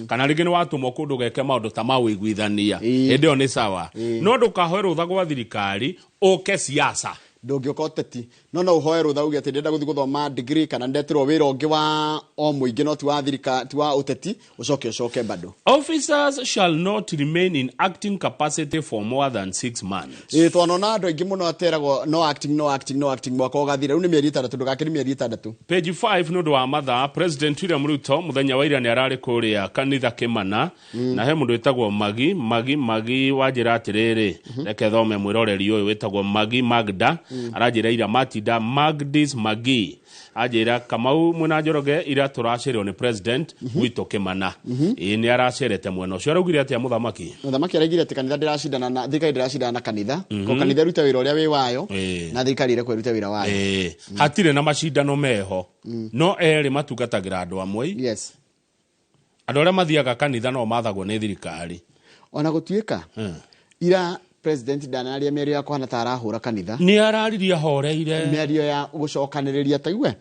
kana rĩngĩ nĩ watũmwo kũndũ geke maũndũ ta mawĩiguithania hĩndĩ ĩyo nĩ sawa no ndũkahoe rũtha gwa thirikari ũke siasa ndũngĩoka ũteti no ũhoe rũtha uge atĩ ndĩrenda gũthi gũthoma degree kana ndeterwo wĩra ũngĩ wa o mũingĩ no ti wa thirikari ti wa ũteti ũcoke bado. Officers shall not remain in acting capacity for more than 6 months. Twanona andũ aingĩ mũno ateragwo no acting mwaka ũgathira rĩu nĩ mĩeri 3 ndũgakĩri mĩeri 6. Page 5 nĩ ũndũ wa mathaa President William Ruto mũthenya wa ira nĩ ararĩ kũrĩa kanitha Kĩmana na he mũndũ wĩtagwo Magi wanjĩra atĩrĩrĩ reke thome mwĩroreri ũyũ wĩtagwo Magi Magda arajĩra ira Matinda Magdis Magi ajĩra Kamau mwena Njoroge ira tũracererwo nĩ President witũ Kĩmana nĩ aracerete mwena ũcio araugire atĩa mũthamaki araugire atĩ kanitha ndĩracindana na thirikari ndĩracindana na kanitha ko kanitha ruta wĩra ũrĩa wĩ wayo na thirikari ire kwĩruta wĩra wayo hatirĩ na macindano meho no erĩ matungatagĩra andũ amwe andũ arĩa mathiaga kanitha no mathagwo nĩ thirikari ona gũtuĩka ira President ndanaria mĩario ya kũhana ta arahũra kanitha nĩ arariria horeire mĩario ya gũcokanĩrĩria taigwe.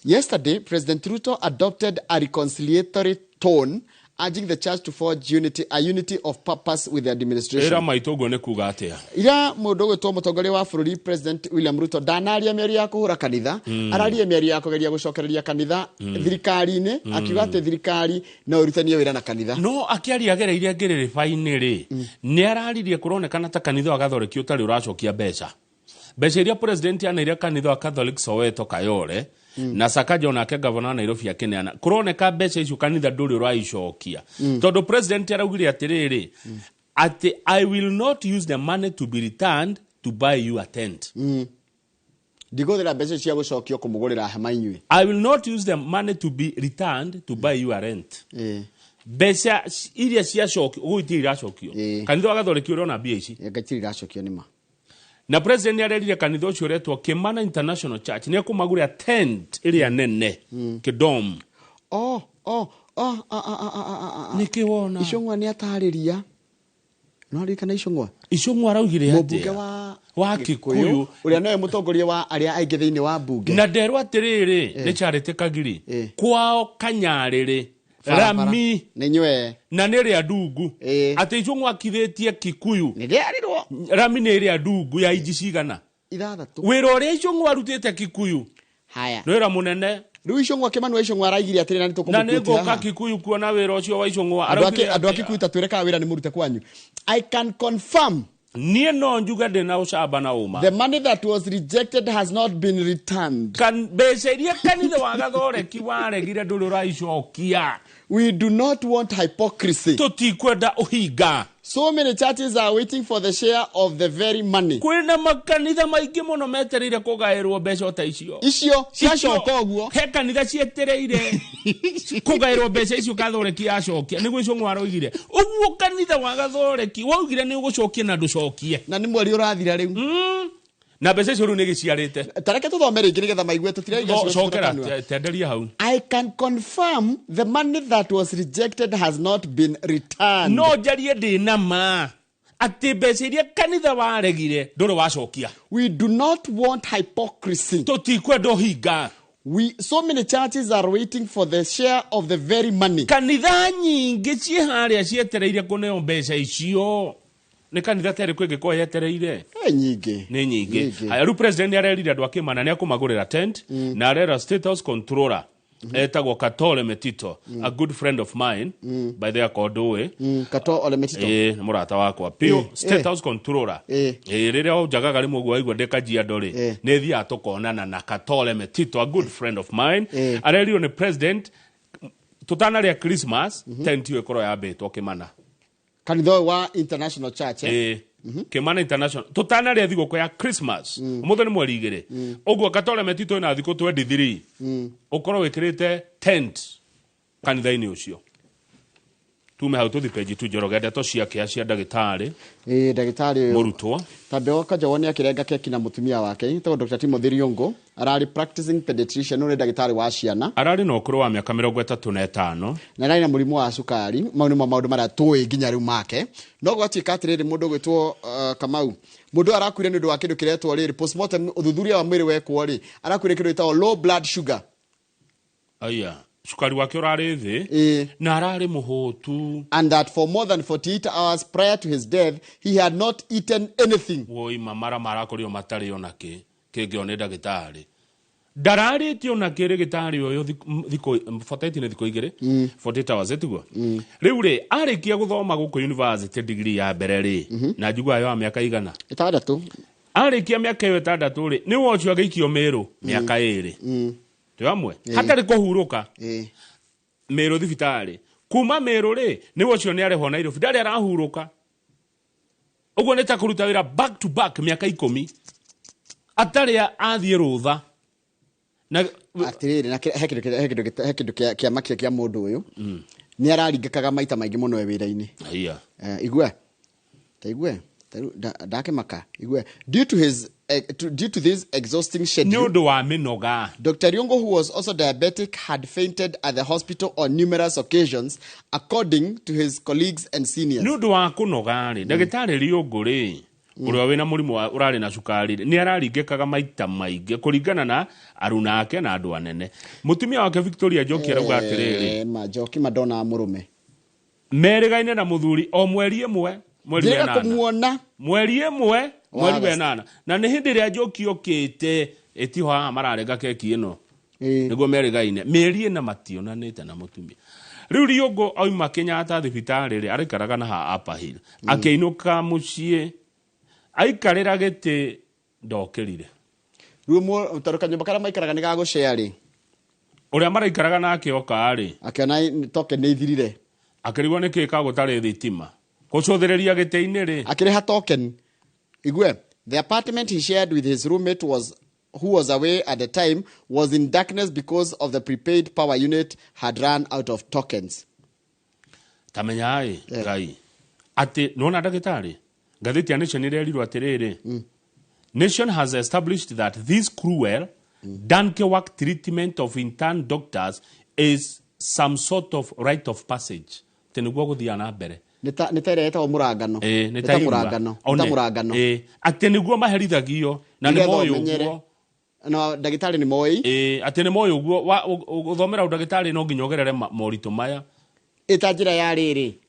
Yesterday President Ruto adopted a reconciliatory tone urging the church to forge a unity of purpose with the administration. Era maitũguo nĩ kuga atĩa ira mũndũ gwĩtwo mũtongoria wa bũrũri President William Ruto ndanaria mĩario ya kũhũra kanitha araria mĩario ya kũgeria gũcokereria kanitha thirikari-inĩ akiuga atĩ thirikari no ĩrutanie wĩra na kanitha no akĩaria agereire ngĩrĩrĩba-inĩ rĩ nĩ araririe kũronekana ta kanitha wa Gathoreki ũtarĩ ũracokia mbeca iria President anaire kanitha wa Catholic Soweto Kayole na Sakaja onake governor Nairobi akineana kuroneka mbeca icio kanitha ndũrĩ ũraicokia tondũ President araugire atĩrĩrĩ atĩ I will not use the money to be returned to buy you a tent. Ndigũthĩra mbeca cia gũcokio kũmũgũrĩra hema inyuĩ. I will not use the money to be returned to buy you a rent. Mbeca iria ciacokio gũitirĩ iracokio kanitha wa Gathoreki ũrona mbia ici ngatirĩ iracokio nĩma na President arerire kanitha ũcio retwo Kĩmana International Church nĩ kumagũrĩra tent ĩrĩa nene kĩdom nikiwona Icũng'wa nĩ atarĩria no rikana Icũng'wa araugire atĩa mũmbunge wa Kikuyu ũrĩa nowe mũtongoria wa arĩa aingĩ thĩinĩ wa mbunge na nderwo atĩrĩrĩ nĩ Charity Kagiri kwao Kanyarĩrĩ Rami ninywe na nĩrĩa ndungu atĩ Icũng'wa akithĩtie Kikuyu nĩrĩarirwo Rami nĩrĩa ndungu ya inji cigana 6 wĩra ũrĩa Icũng'wa arutĩte Kikuyu haya wĩra mũnene rĩu Icũng'wa Kĩmani wa Icũng'wa araigire atĩrĩ na nĩtũkũmũkutia na nĩngũka Kikuyu kuona wĩra ũcio wa Icũng'wa andũ a Kikuyu tatwĩreka wĩra nĩ mũrute kwanyu. I can confirm niĩ no njuga ndĩna ũcamba na ũma the money that was rejected has not been returned. Mbeca iria kanitha wa Gathoreki waregire ndũrĩ ũraicokia. We do not want hypocrisy. Tutikwenda uhinga. So many churches are waiting for the share of the very money. Kwĩna makanitha maingĩ mũno metereire kũgaĩrwo mbeca ta icio ciacoka ũguo he kanitha cietereire kũgaĩrwo mbeca icio Gathoreki yacokia nĩguo Icũng'wa aroigire ũguo kanitha wa Gathoreki waugire nĩ ũgũcokia na ndũcokie na nĩ mweri ũrathira rĩu na mbeca icio rĩu nĩ gĩciarĩte tareke tũthome rĩngĩ nĩgetha maigue tũtiraiga tenderia hau. I can confirm the money that was rejected has not been returned. No njarie ndĩna ma atĩ mbeca iria kanitha waregire ndũrĩ wacokia. We do not want hypocrisy. Tũtikwenda ũhinga. So many churches are waiting for the share of the very money. Kanitha nyingĩ ciĩ harĩa cietereire kũneo mbeca icio. Nĩ kanitha terĩ kwĩngĩkorwo yetereire nyingĩ nĩ nyingĩ. Rĩu President arerire andũ a Kĩmana nĩ akũmagũrĩra tent na arera State House Controller etagwo Katole Metito, a good friend of mine by the akondũĩ Katole Metito nĩ mũrata wakwa Pio State House Controller rĩrĩa ũnjagaga rĩmwe ũguo waigua ndĩkajiando rĩ nĩ thiaga tũkonana na Katole Metito, a good friend of mine. Arerirwo nĩ President tũtanarĩa Christmas tent ĩyo ĩkorwo yambĩtwo Kĩmana kanitha wa International Church Kĩmana International tũtanarĩa thigũkũ ya Christmas ũmũthĩ nĩ mweri 2 ũguo Katole Metito ĩna thikũ 23 ũkorwo wĩkĩrĩte tent kanitha-inĩ ũcio. Tume hau tũthi page 2 Njoroge ndeto ciake cia ndagĩtarĩ ndagĩtarĩ mũrutwo Tandeo Kanjawani akĩrenga keki na mũtumia wake tondũ Dr. Timothy Riongo ararĩ practicing pediatrician no ndagĩtarĩ wa ciana ararĩ na ũkũrũ wa mĩaka 35 na ararĩ na mũrimũ wa cukari mau nĩ maũndũ marĩa tũĩ nginya rĩu make no gwatuĩka atĩrĩrĩ mũndũ gwĩtwo Kamau mundu arakuire ni ndu wa kindu kiretwo riri postmortem uthuthuria wa mwiri wekwo ri arakuire kindu itao low blood sugar. Aya, cukari wake urari thi na arari muhutu, and that for more than 48 hours prior to his death he had not eaten anything. Woi mamara marakorio matari onake kege one ndagitari ndarari ti onake rigitari oyo thiko 48 ne thiko igire 48 hours etugo riu ri arikia guthoma guku university degree ya mbere ri na njugwa yo miaka igana 6 arikia miaka yo 6 ri ni wocio ageikio meru miaka 2 twamwe hatari kuhuruka meru thibitari kuma meru ri ni wocio ni areho na Nairobi ndari arahuruka uguo nita kuruta wira back to back miaka 10 atari athie rutha na atiriri na hekindu kia makia kia mundu uyu ni araringikaga maita maingi muno wira-ini. Iya igwe ndake maka igwe due to this exhausting schedule. Nyondo wa minoga. Dr. Riongo, who was also diabetic, had fainted at the hospital on numerous occasions, according to his colleagues and seniors. Nyondo wa kunoga ri ndagitari Riongo ri uria wina murimu urari na cukari ni araringikaga maita maingi kuringana na aruna ake na andu anene. Mutumia wake Victoria Njoki arauga atiriri Njoki Madonna Murume merigaine na muthuri o mweri imwe mweri wenana mweri wenana na ni hindi ria Njoki okite etiho ha mararenga keki ino niguo merigaine meri na mationanite na mutumia. Riu Riongo oima Kenyatta thibitari ri arikaraga na ha Upper Hill akeinuka mucie aikarira gete ndokirire rumo taruka nyumba kara maikaraga ni gago share uria maraikaraga nake oka ri akiona toke ni ithirire akirigwo ni kika gutari thitima gucuthiriria gite-ini ri akiriha token igwe. The apartment he shared with his roommate who was away at the time was in darkness because of the prepaid power unit had run out of tokens. Tamenya ai gai ati nona ndagitari gatheti ya Nation irerirwo atiriri Nation has established that this cruel Danke-work treatment of intern doctors is some sort of rite of passage teniguo guthia na mbere nitaireta o murangano murangano ati niguo maherithagio na ni moyo uguo no ndagitari ni moi ati ni moyo uguo guthomera ndagitari no nginyogerere morito maya itajira ya riri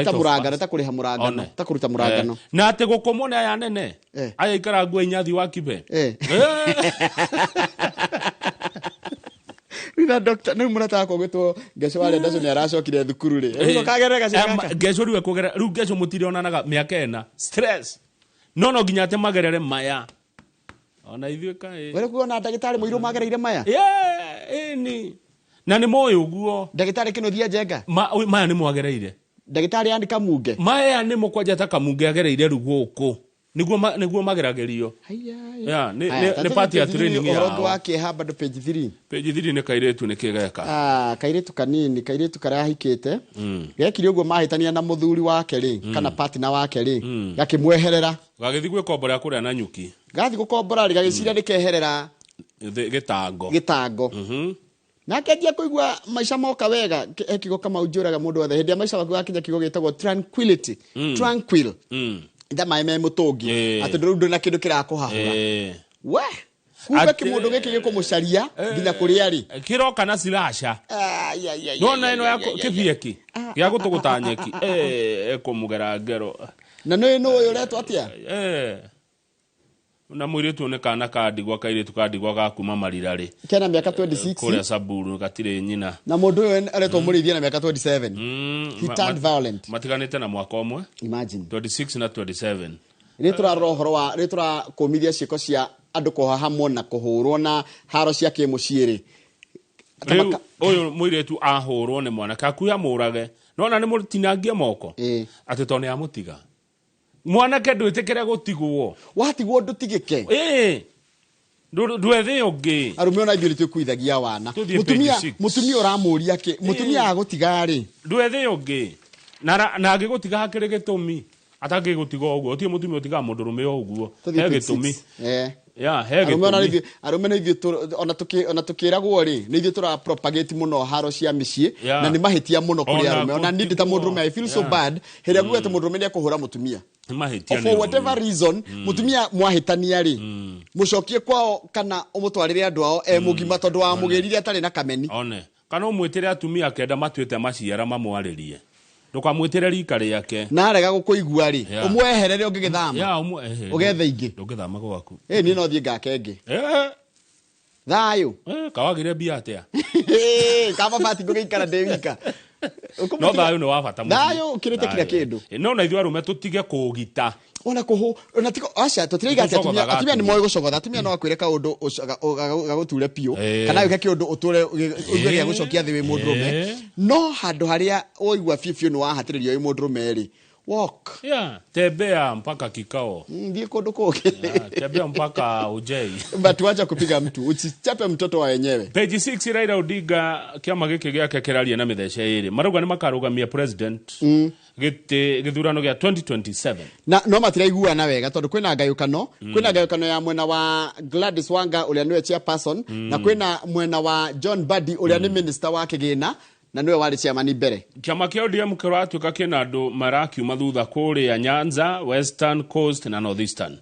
ta murangano ta kuriha murangano ta kuruta murangano na ati gukomona ya nene aya ikara ngwe nyathi wa kibe Rina doctor no murata ko gitwo Ngeco wale ndaco ni aracokire thukuru ri uko kagerega cika Ngeco riwe kugera ru Ngeco mutiri onanaga miaka ena stress no nginya ate magerere maya ona ithuĩ kaĩ wele kuona ndagitari muiru magereire maya ni na ni moyo uguo ndagitari kino thia jenga maya ni mwagereire ndagitari andika munge maya ni mukwaja ta kamunge agereire ruguku niguo mageragerio ni party ya training ya orodo wake haba do page 3 ni kairetu ni kigeka kairetu kanini kairetu karahikite gekiri uguo mahitania na muthuri wake ri kana partner wake ri gakimweherera gagithi gwikombora kuria na nyuki gathi gukombora ri gagiciria rikeherera gitango nake ndia kuigua maisha moka wega ekigo kama ujuraga mundu othe hindi maisha waku gakinya kigo gitagwo tranquility tranquil nda maime mutungi ati ndu na kindu kirakuhahura we kuga kimundu giki gikumucaria nginya kuria ri kiroka na silasha nona ino yako kibieki ya gutugutanyeki ekumugera ngero na no uyu retwa atia na mwiritu ne kana kadigwa kairitu kadigwa gakuma marirari kena miaka 26 kuria saburu gatire nyina na mundu uyu aretwo murithia na miaka 27 he turned violent matiganite na mwaka omwe imagine 26 na 27 ritura rohoro wa ritura komithia ciiko cia andu kuhahamwo na kuhurwo na haro cia kimuciiri uyu mwiritu ahurwo ni mwana kakuya murage nona ni mutinangia moko ati tone amutiga mwana ke ndwitikire gutigwo watigwo ndutigike ndwethe ungi arume ona ibirite kuithagia wana mutumia uramuria ki mutumia agutiga ri ndwethe ungi na agigutiga hakiri gitumi atangigutiga uguo utie mutumia utiga mundu rume uguo he gitumi Yeah, he gitumi. Arume na ithuĩ ona tukĩragwo rĩ nĩ ithuĩ tũra propagate muno haro cia mĩciĩ na nĩ mahitia muno kũrĩ arume ona nĩ ta mũndũrume I feel so bad hĩrĩa gũgete mũndũrume nĩ akũhũra mũtumia for whatever reason mutumia mwahĩtania rĩ mũcokie kwao kana ũmũtwarĩre andũ ao mũgima tondũ wa mũgĩrire atarĩ na kameni kana ũmwĩtĩre atumia kenda matuĩte maciara mamwarĩrie ndukamwĩtĩre rika rĩake na arega gũkũigua rĩ ũmweherere ũngĩgĩthama ũgethe ingĩ ndũngĩthama gwaku niĩ no thiĩ ngake ngĩ thayũ kawagire mbia atĩa kama bati ngũgĩikara ndĩ wika no thayũ nĩ wa bata mũno thayũ ũkĩrĩte kila kĩndũ no na ithuĩ arũme tũtige kũũgita ona kuhu ona tiko acha tũtiriga atumia nĩ moĩ gũcogotha atumia no akwĩre kaũndũ gagũture piũ kana wĩke kĩũndũ ũtũre ũigwe gĩa gũcokia thĩ wĩ mũndũrũme no handũ harĩa ũigua biũ nĩ wahatĩrĩrio wĩ mũndũrũme rĩ walk tembea mpaka kikao ndiye kũndũ kũngĩ tembea mpaka ujei but wacha kupiga mtu usichape mtoto wa wenyewe. Page 6 Raila Odinga kiama gĩkĩ gĩake kĩraria na mĩthece ĩrĩ marauga nĩ makarũgamia president gĩthurano gĩa 2027 na no matiraiguana wega tondũ kwĩna ngayũkano ya mwena wa Gladys Wanga ũrĩa nĩwe chairperson na kwĩna mwena wa John Badi ũrĩa nĩ minister wa kĩgĩna na niwe wali chairman mbere kiama kĩa ODM kĩratuĩka kĩna andũ marakiuma thutha kũrĩa Nyanza, Western Coast na Northeastern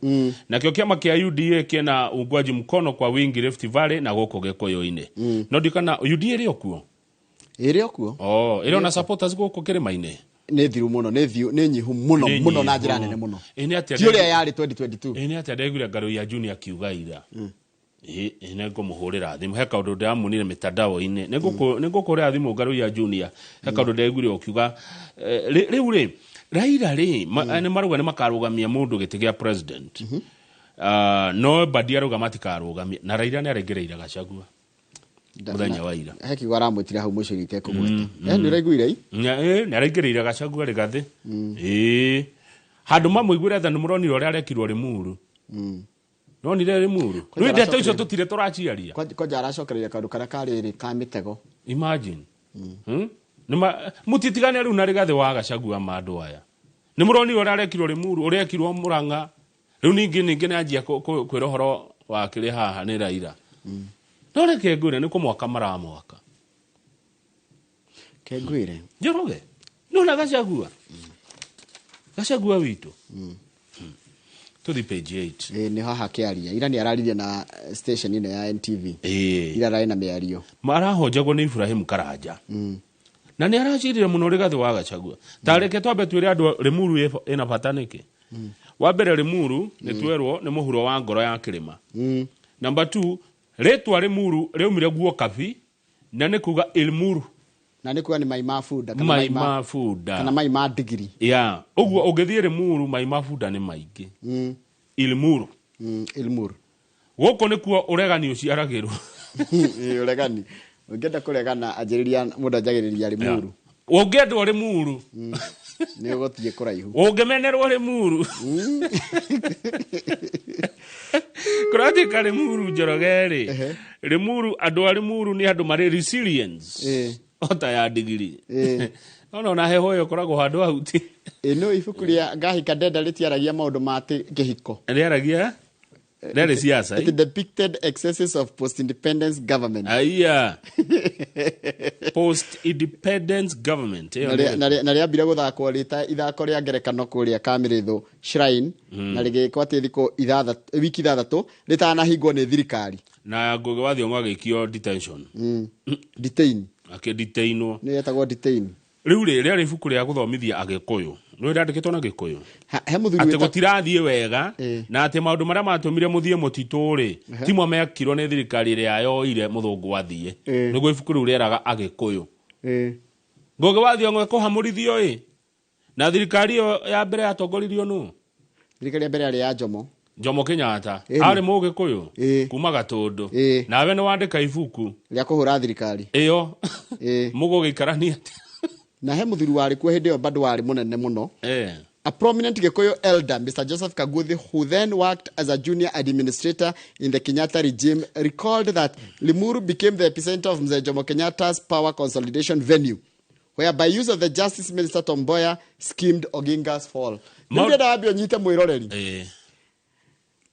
nakĩo kiama kĩa UDA kĩna ungwaji mkono kwa wingi Rift Valley na gũkũ Gĩkũyũ-inĩ no ndikana UDA ĩrĩ okuo ĩrĩ ona supporters gũkũ kĩrĩma-inĩ nĩ thiru mũno nĩ nyihu mũno na njĩra nene mũno ti ũrĩa yarĩ 2022 nĩ atĩa ndaiguire Ngarũi ya Junior akiuga ira ine ngũmũhũrĩra thimũ he kaũndũ ndĩramunire mĩtandao-inĩ nĩ ngũkũrĩra thimũ Ngarũi ya Junior he kaũndũ ndaiguire ũkiuga rĩu rĩ Raila rĩ nĩ marauga nĩ makarũgamia mũndũ gĩtĩ gĩa president no Badi arauga matikarũgamia na Raila nĩ arengereire Gachagua mũthenya wa ira he kiugo aramwĩtire hau mũico gĩtekũgweta nĩ ũraiguire nĩ arengereire Gachagua rĩgathĩ handũ mamũiguire tha nĩ mũronire ũrĩa arekirwo Limuru no nire Limuru rĩu ndeto icio tũtire tũraciaria koja aracokereria kaũndũ karĩa karĩ ka mĩtego imagine mutitigane rĩu na rĩgathĩ wa Gachagua mandũ aya nĩ mũronire ũrĩa arekirwo Limuru ũrĩa ekirwo Murang'a rĩu ningĩ nĩ anjia kwĩra ũhoro wa kĩrĩ haha nĩ Raila no reke ngwĩre nĩ kũmwaka maramwaka kengwĩre Njoroge no na Gachagua witũ tuthi page 8 nĩ haha kĩaria ira nĩ araririe na station ino ya NTV ira rai na mĩario marahonjagwo nĩ Ibrahim Karanja na nĩ aracirire mũno rĩgathĩ wa Gachagua tareke twambe twĩre andũ Limuru ĩna bata nĩkĩ wa mbere Limuru nĩ twerwo nĩ mũhuro wa ngoro ya kĩrĩma number 2 rĩtwa Limuru rĩaumire guo kabi na nĩ kuga Ilmuru na nĩ kuga nĩ mai mafunda kana mai ma digiri ũguo ũngĩthiĩ Limuru mai mafunda nĩ maingĩ Ilmuru gũkũ nĩkuo ũregani ũciaragĩrwo ũregani ũngĩenda kũregana anjĩrĩria mũndũ anjagĩrĩria Limuru ũngĩendwo Limuru nĩ ũgũthiĩ kũraihu ũngĩmenerwo Limuru kũratuĩka Limuru Njoroge rĩ Limuru andũ a Limuru nĩ andũ marĩ resilience ota ya digiri ona heho yo koragwo handũ hauti no ibuku rĩa Ngahika Ndenda rĩtiaragia maũndũ ma kĩhiko rĩaragia rĩarĩ siasa it depicted excesses of post-independence government post-independence government na rĩambire gũthakwo rĩta ithako rĩa ngerekano kũrĩa Kamĩrĩthũ Shrine na rĩgĩkwo atĩ thikũ wiki 3 rĩtanahingwo nĩ thirikari na Ngugi wa Thiong'o agĩikio detention akĩdetainwo nĩ yetagwo detain rĩu rĩrĩa ibuku rĩa gũthomithia Agĩkũyũ nĩ rĩandĩkĩtwo na Gĩkũyũ atĩ gũtirathiĩ wega na atĩ maũndũ marĩa matũmire mũthiĩ mũtitũ rĩ timwe mekirwo nĩ thirikari ĩrĩa yoire mũthũngũ athiĩ nĩguo ibuku rĩu rĩeraga Agĩkũyũ Ngugi wa Thiong'o kũhamũrithio na thirikari ĩyo ya mbere yatongoririo nũ thirikari ya mbere yarĩ ya Jomo Kenyatta arĩ Mũgĩkũyũ kuma Gatũndũ nawe nĩ wandĩka ibuku rĩa kũhũra thirikari ĩyo mũgũgĩikarania na he mũthuri warĩ kuo hĩndĩ ĩyo bado warĩ mũnene mũno a prominent Gĩkũyũ elder Mr. Joseph Kaguthi who then worked as a junior administrator in the Kenyatta regime recalled that Limuru became the epicenter of Mzee Jomo Kenyatta's power consolidation venue whereby use of the Justice Minister Tom Mboya schemed Oginga's fall. Nĩndĩrenda wambe ũnyite mwĩroreri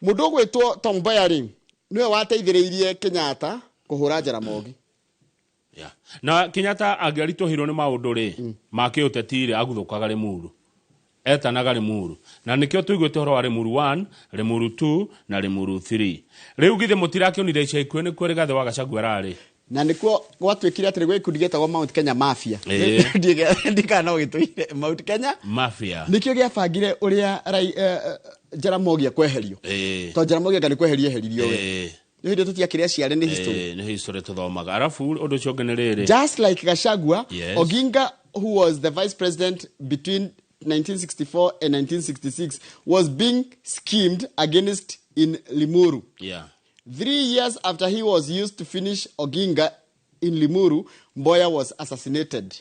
Mundu gwitwo Tom Mboya ri niwe wateithiriirie Kenyatta kuhura Jaramogi. Yeah. Na Kenyatta angiaritohirwo ni maundu ri make utetire aguthukaga Limuru. Etanaga Limuru. Na nikio tuiguite horo wa Limuru 1, Limuru 2 na Limuru 3. Riu githe mutirakionire ica ikuo ni kwere gathe wa Gachagua rari. Na nikuo gwatwikire atiri gwikundi getagwo Mount Kenya Mafia. Ndikana ugituire Mount Kenya Mafia. Nikio giabangire uria Jaramogi akweherio. To Jaramogi ngani kweherie heririo we. Ni hindi tutiakire ciare ni history. Ni history tuthomaga. Arafu undu ucio ngenere. Just like Gachagua, Oginga, who was the vice president between 1964 and 1966, was being schemed against in Limuru. Yeah. 3 years after he was used to finish Oginga in Limuru, Mboya was assassinated.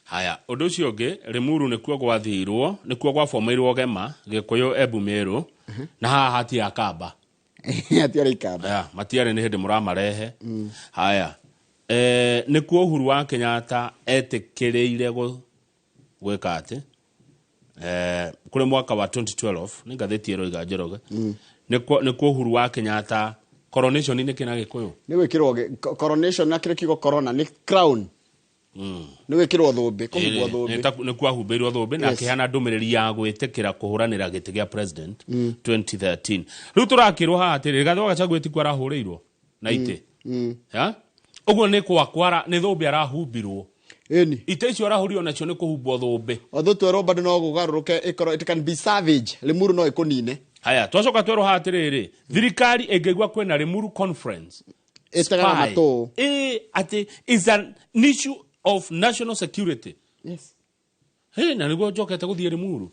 Haya, undu ucio ngi Limuru nikuo gwathirwo, nikuo gwafomeirwo Gema, Gikuyu, Embu, Meru, na haha hati akamba. Hatiari ikamba. Yeah, matiare ni hindi muramarehe. Haya. Nikuo Uhuru wa Kenyatta etekereire gwika ati. Kule mwaka wa 2012 ni gatheti ero Njoroge. Nikuo Uhuru wa Kenyatta coronation ni kina Gikuyu. Ni gwikirwo coronation na kire kigo corona ni crown. Ni gwikirwo thumbi, kuhubwo thumbi. Ni kwahumbeirwo thumbi na kihana ndumiriri ya gwitikira kuhuranira giti gia president 2013. Riu turakirwo ha atiri gathe wa Gachagua ti kwara hureirwo na ite. Ha? Uguo ni kwakwara ni thumbi arahumbirwo. Eni. Ite icio arahurio nacio ni kuhumbwo thumbi. Although twero bado no gugaruruke it can be savage. Limuru no ikunine. Haya, twacoka twero ha atiriri. Thirikari ingegwa kwena Limuru conference. Etagara mato. Ati is an issue of national security. Yes. Na niguo njokete guthie Limuru.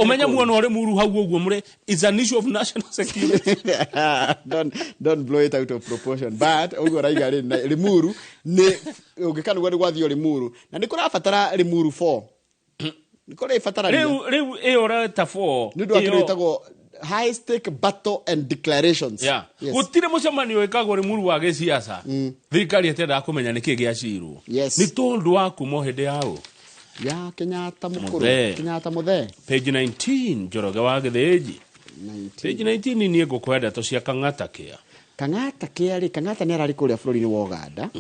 Omenya muono Limuru hau uguo mure is an issue of national security. Don't blow it out of proportion. But uguo raiga Limuru ni ugikana gwathio Limuru. Na nikurabatara Limuru 4. Nikora ifatara Riu eoreta 4. Nido akiretago high stake battle and declarations. Yeah. Gutire mucemanio wekagwo Limuru wa giciaca. Thirikari etenda kumenya niki giacirwo. Ni tondu wa kumo hinde yao. Ya Kenyatta mukuru. Kenyatta muthe. Page 19 Njoroge wa Githiji. Page 19 ni ngukwenda to cia Kang'ata kia. Kang'ata kia ri Kang'ata ni arari kuria bururi wa Uganda.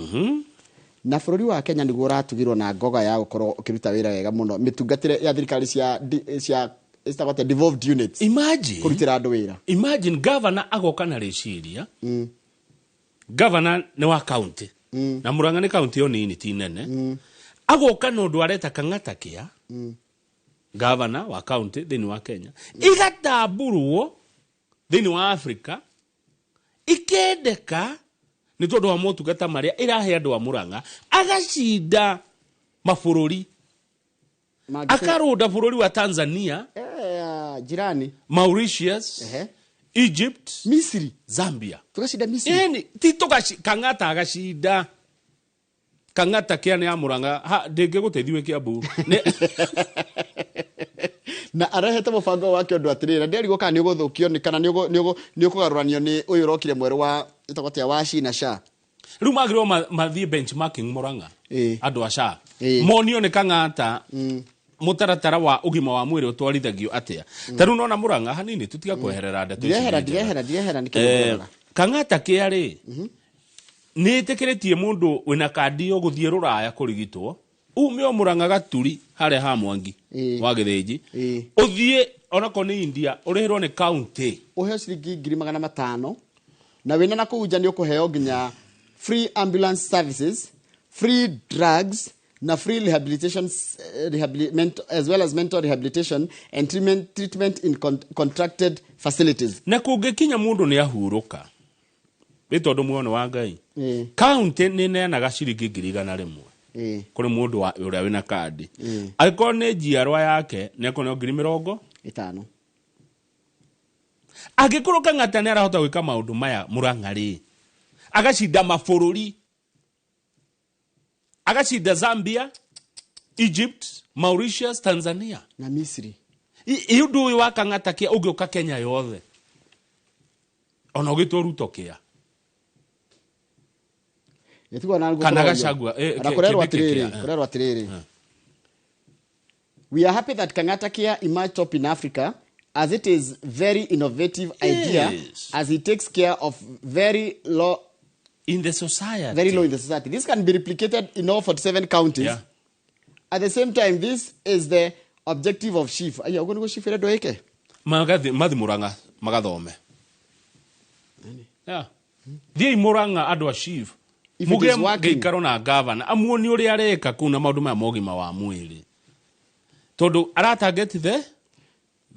Na bururi wa Kenya niguo uratugirwo na ngoga ya gukorwo ukiruta wira wega muno mitungatire ya thirikari cia istagwate devolved units. Imagine kurutira andu wira. Imagine governor agoka na reciria. Governor ni wa county. Na Murang'a ni county yo nini ti nene. Agoka no ndu areta Kang'ata kia. Governor wa county thini wa Kenya. Igatamburwo thini wa Africa. Ikendeka ni tondu wa motungata maria irahe andu wa Murang'a agacinda mabururi. Akaruda bururi wa Tanzania, jirani, Mauritius, Egypt, Misri, Zambia. Tugashinda Misri. Tito Kang'ata agashinda. Kang'ata kia ni Murang'a ha ndenge guteithiwe Kiambu. Na arahete mubango wake undu atirira nderi kana ni guthukio ni kana ni kugaruranio ni uyu rokire mweru wa itagotia wa Shina Sha. Riu magiro mathie benchmarking Murang'a andu a Sha. Monio ni Kang'ata mutaratara wa ugima wa mwiri utwarithagio atia. Taru nona Murang'a hanini tutiga kweherera ndeto ici. Dihera nikirora. Kang'ata kia ri ni tekeretie mundu wina kandi yo guthie Ruraya kurigitwo. Umeo Murang'a gaturi hare ha Mwangi wa Githiji. Uthie onako ni India urihirwo ni county. Uheo ciringi 500 na wina na kuja ni ukuheo nginya free ambulance services, free drugs na free rehabilitation as well as mental rehabilitation and treatment in contracted facilities. Na kungikinya mundu ni ahuruka. Bitondu muono wa Ngai. County ni neanaga ciringi 100 kuri mundu wa uria wina kandi. Alikuwa ni jiarwa yake ni akone 50,000. Agikorwo Kang'ata ni arahota gwika maundu maya Murang'a ri. Agacinda mabururi. Agacinda Zambia, Egypt, Mauritius, Tanzania na Misri. Iundu uyu wa Kang'ata kia ugiuka Kenya yothe. Ona ugitwo Ruto kia. Kana Gachagua kurerwa atiriri. We are happy that Kang'ata kia emerged top in Africa as it is very innovative idea, as it takes care of very low in the society. Very low in the society. This can be replicated in all 47 counties. Yeah. At the same time, this is the objective of chief. Are you going to go chief eke? Mathi Muranga magathome. Yeah. Thie Muranga andũ a chief. If it is working. Geikaro na governor amuoni uri areka kuna maundu ma mogima wa mwiri. Tondu aratarget the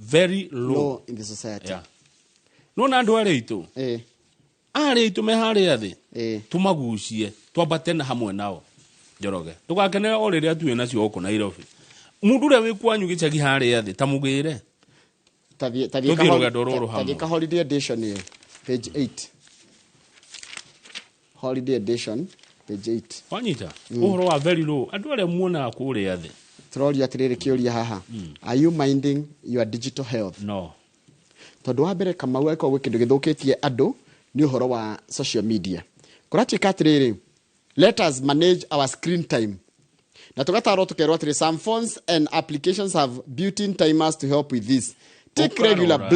very low in the society. Yeah. No na andu areitu. Areitu me haria thi. Tumagucie, twambate na hamwe nao. Njoroge. Tugakenera o riria tuwe nacio oku Nairobi. Mundu uria wi kwanyu gicagi haria thi tamugire. Tavie ka holiday edition here, page 8. Holiday edition, page 8. Wanyita, uhoro wa very low. Andu aria muona kuria thi. Troria atiriri kiuria haha. Are you minding your digital health? No. Tondu wa mbere Kamau ariko gwi kindu githukitie andu ni uhoro wa social media. Kuratuika atiriri, let us manage our screen time. Na tugataro tukerwa atiri, some phones and applications have built-in timers to help with this. Take regular